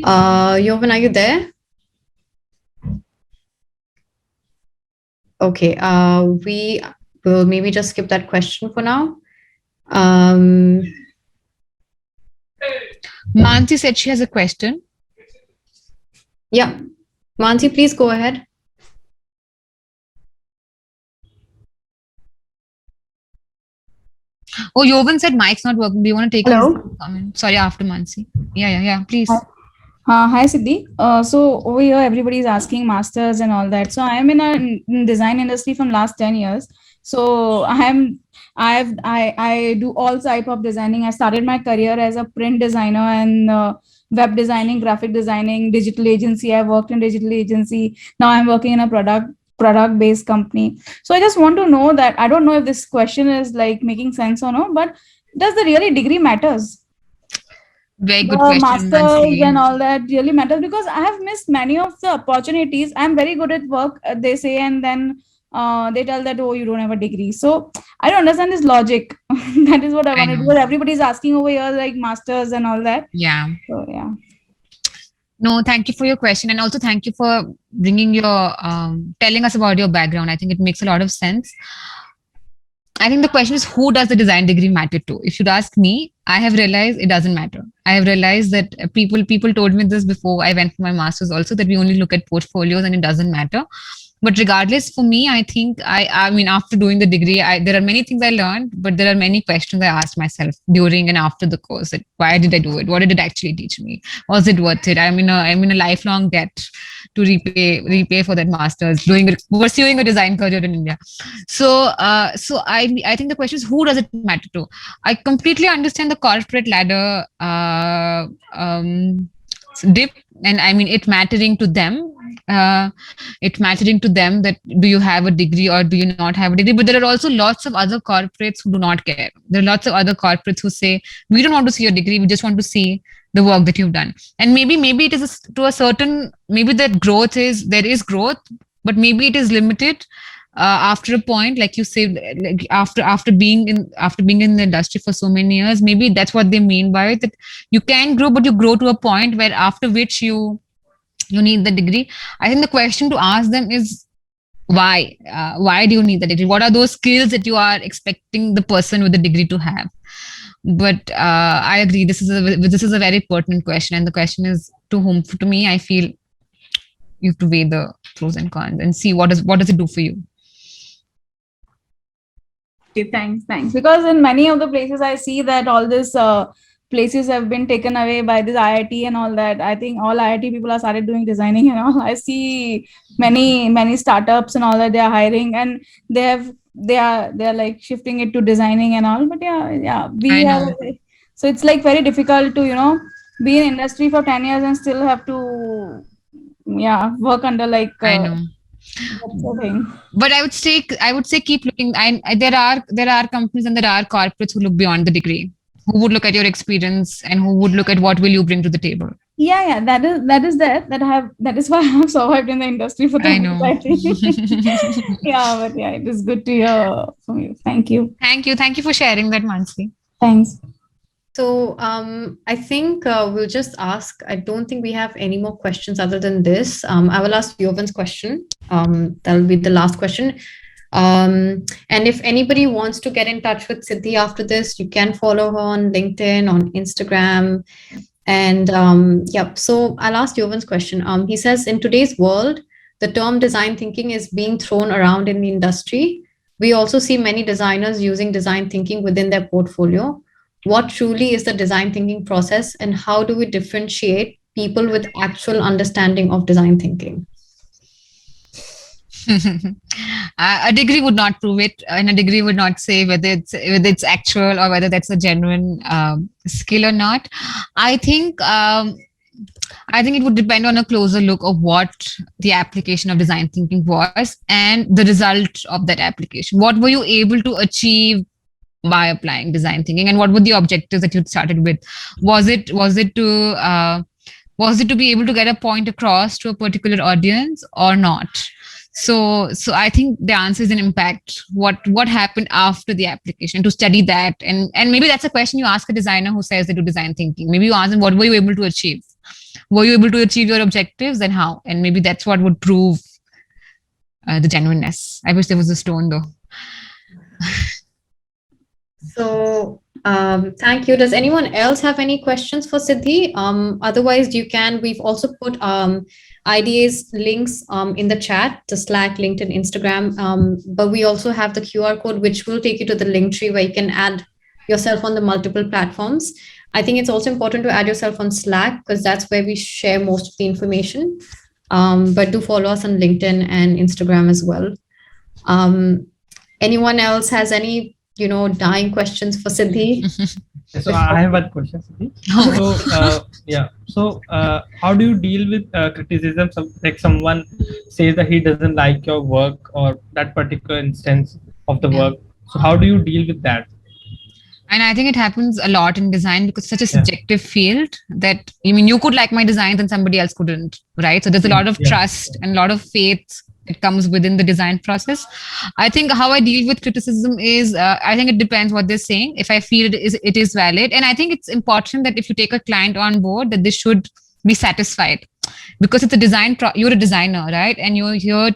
Jovan, are you there? Okay, we will maybe just skip that question for now. Um, Mansi said she has a question. yeah, Mansi, please go ahead. Oh, Jovan said mic's not working. Do you want to take Hello? his comment? Sorry, after Mansi. Yeah. Please. Hi Siddhi. So over here, everybody is asking masters and all that. So I am in a design industry from last 10 years. So I do all type of designing. I started my career as a print designer and web designing, graphic designing, digital agency. I worked in digital agency. Now I'm working in a product based company. So I just want to know that, I don't know if this question is like making sense or no, but does the really degree matters? Very good The question, masters Mansi. and all that really matters, because I have missed many of the opportunities. I'm very good at work, they say, and then they tell that, oh, you don't have a degree. So I don't understand this logic. That is what I want to do. Because everybody's asking over here like masters and all that. Yeah. So yeah. No, thank you for your question, and also thank you for bringing your telling us about your background. I think it makes a lot of sense. I think the question is, who does the design degree matter to? If you'd ask me, I have realized it doesn't matter. I have realized that people told me this before I went for my master's also, that we only look at portfolios and it doesn't matter. But regardless, for me, I think I mean, after doing the degree, there are many things I learned, but there are many questions I asked myself during and after the course. That why did I do it? What did it actually teach me? Was it worth it? I'm in a lifelong debt to repay for that master's, pursuing a design career in India. So I think the question is, who does it matter to? I completely understand the corporate ladder dip, and I mean it mattering to them. It mattering to them that do you have a degree or do you not have a degree. But there are also lots of other corporates who do not care. There are lots of other corporates who say, we don't want to see your degree, we just want to see the work that you've done. And maybe it is to a certain, maybe that there is growth, but maybe it is limited after a point, like you said, like after being in the industry for so many years. Maybe that's what they mean by it, that you can grow, but you grow to a point where after which you need the degree. I think the question to ask them is, why do you need the degree? What are those skills that you are expecting the person with the degree to have? But I agree, this is a very pertinent question, and the question is to whom. To me, I feel you have to weigh the pros and cons and see what does it do for you. Okay, thanks. Because in many of the places I see that all this places have been taken away by this IIT and all that. I think all IIT people are started doing designing and all. I see many startups and all that they are hiring, and they are like shifting it to designing and all. But so it's like very difficult to be in industry for 10 years and still have to work under like I know. That's the thing. But I would say keep looking. There are companies and there are corporates who look beyond the degree, who would look at your experience and who would look at what will you bring to the table. Yeah, that is why I have survived in the industry for 10 years. I think. But it is good to hear from you. Thank you. Thank you for sharing that, Mansi. Thanks. So I think we'll just ask. I don't think we have any more questions other than this. I will ask Jovan's question. That'll be the last question. And if anybody wants to get in touch with Siddhi after this, you can follow her on LinkedIn, on Instagram. And so I'll ask Jovan's question. He says, in today's world, the term design thinking is being thrown around in the industry. We also see many designers using design thinking within their portfolio. What truly is the design thinking process, and how do we differentiate people with actual understanding of design thinking? A degree would not prove it, and a degree would not say whether it's actual or whether that's a genuine skill or not. I think it would depend on a closer look of what the application of design thinking was and the result of that application. What were you able to achieve by applying design thinking, and what were the objectives that you started with? Was it to be able to get a point across to a particular audience or not? So I think the answer is an impact. What happened after the application, to study that, and maybe that's a question you ask a designer who says they do design thinking. Maybe you ask them, what were you able to achieve? Were you able to achieve your objectives, and how? And maybe that's what would prove the genuineness. I wish there was a stone though. So thank you. Does anyone else have any questions for Siddhi? Otherwise, you can. We've also put IDA's links in the chat, the Slack, LinkedIn, Instagram. But we also have the QR code, which will take you to the link tree where you can add yourself on the multiple platforms. I think it's also important to add yourself on Slack because that's where we share most of the information. But do follow us on LinkedIn and Instagram as well. Anyone else has any, dying questions for Siddhi? So I have one question, Siddhi. So how do you deal with criticism? Like someone says that he doesn't like your work or that particular instance of the work. So how do you deal with that? And I think it happens a lot in design because it's such a subjective field that, you could like my designs and somebody else couldn't, right? So there's a lot of trust and a lot of faith that comes within the design process. I think how I deal with criticism is, I think it depends what they're saying. If I feel it is valid. And I think it's important that if you take a client on board, that they should be satisfied because it's a design, you're a designer, right? And you're here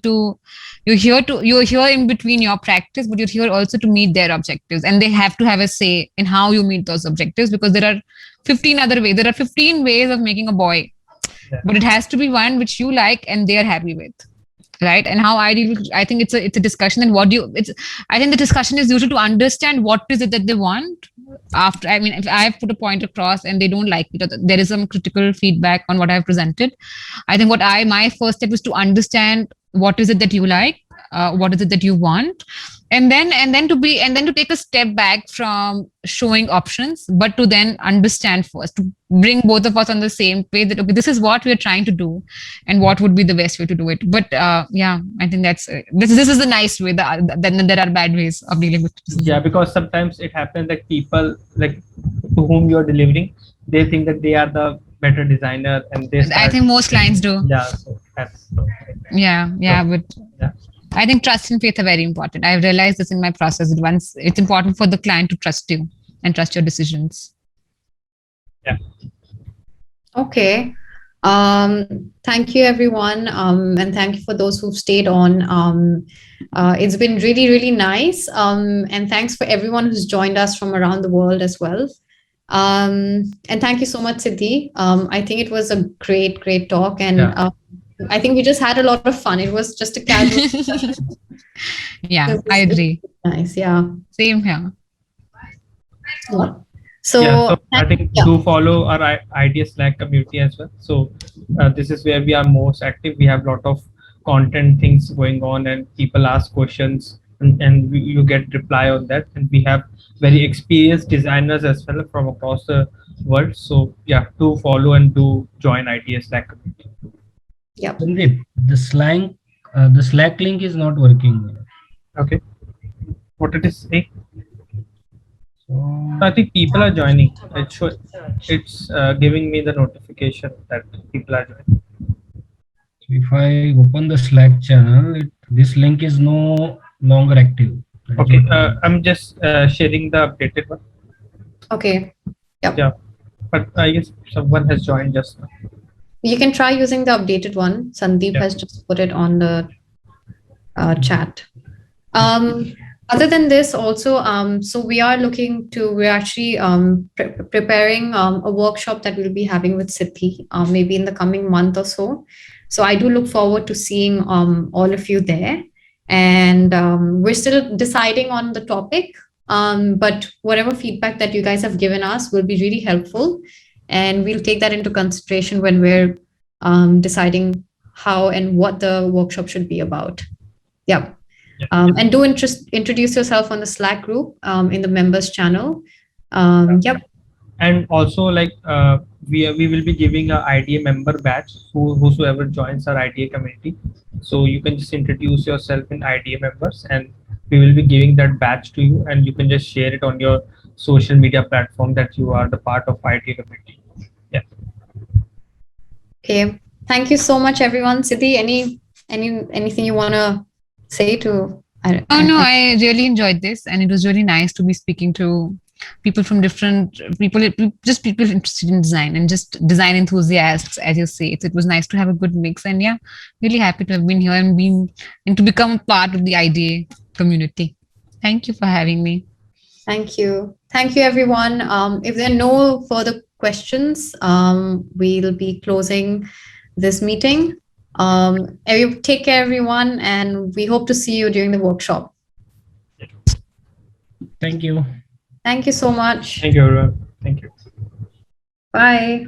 in between your practice, but you're here also to meet their objectives, and they have to have a say in how you meet those objectives because there are 15 other ways. There are 15 ways of making a boy, but it has to be one which you like and they're happy with, right? And how I deal with, I think it's a discussion, and I think the discussion is usually to understand what is it that they want. After, if I have put a point across and they don't like it, or there is some critical feedback on what I've presented, I think my first step is to understand what is it that you like, what is it that you want, and then to take a step back from showing options, but to then understand first, to bring both of us on the same page that, okay, this is what we're trying to do and what would be the best way to do it. But I think that's this is a nice way. Then there are bad ways of dealing with criticism. Yeah, because sometimes it happens that people like to whom you're delivering, they think that they are the better designer, and I think most clients do. Yeah, so that's but I think trust and faith are very important. I've realized this in my process. It's important for the client to trust you and trust your decisions. Yeah. Okay. Thank you, everyone. And thank you for those who've stayed on. It's been really, really nice. And thanks for everyone who's joined us from around the world as well. And thank you so much, Siddhi. I think it was a great, great talk. And I think we just had a lot of fun. It was just a casual discussion. Yeah, I agree. Nice, yeah. Same here. So I think do follow our IDEA Slack community as well. So this is where we are most active. We have a lot of content things going on, and people ask questions, and you get reply on that. And we have very experienced designers as well from across the world. So do follow and do join IDEA Slack community. Yep. The Slack link is not working. Okay. What it is saying? So I think people are joining. It's giving me the notification that people are joining. If I open the Slack channel, this link is no longer active. Okay. I'm just sharing the updated one. Okay. Yep. Yeah. But I guess someone has joined just now. You can try using the updated one. Sandeep has just put it on the chat. Other than this, also, so we're actually preparing a workshop that we'll be having with Siddhi, maybe in the coming month or so. So I do look forward to seeing all of you there. And we're still deciding on the topic, but whatever feedback that you guys have given us will be really helpful. And we'll take that into consideration when we're deciding how and what the workshop should be about. Yeah. And do introduce yourself on the Slack group in the members channel. Yep. And also, like we will be giving a IDA member badge whosoever joins our IDA community. So you can just introduce yourself in IDA members, and we will be giving that badge to you, and you can just share it on your social media platform that you are the part of IDA community. Yeah. Okay. Thank you so much, everyone. Siddhi, anything you want to say to? I really enjoyed this, and it was really nice to be speaking to people from different people, just people interested in design and just design enthusiasts, as you say. It was nice to have a good mix, and yeah, really happy to have been here and to become a part of the IDA community. Thank you for having me. Thank you. Thank you, everyone. If there are no further questions, we'll be closing this meeting. Take care, everyone, and we hope to see you during the workshop. Thank you. Thank you so much. Thank you, everyone. Thank you. Bye.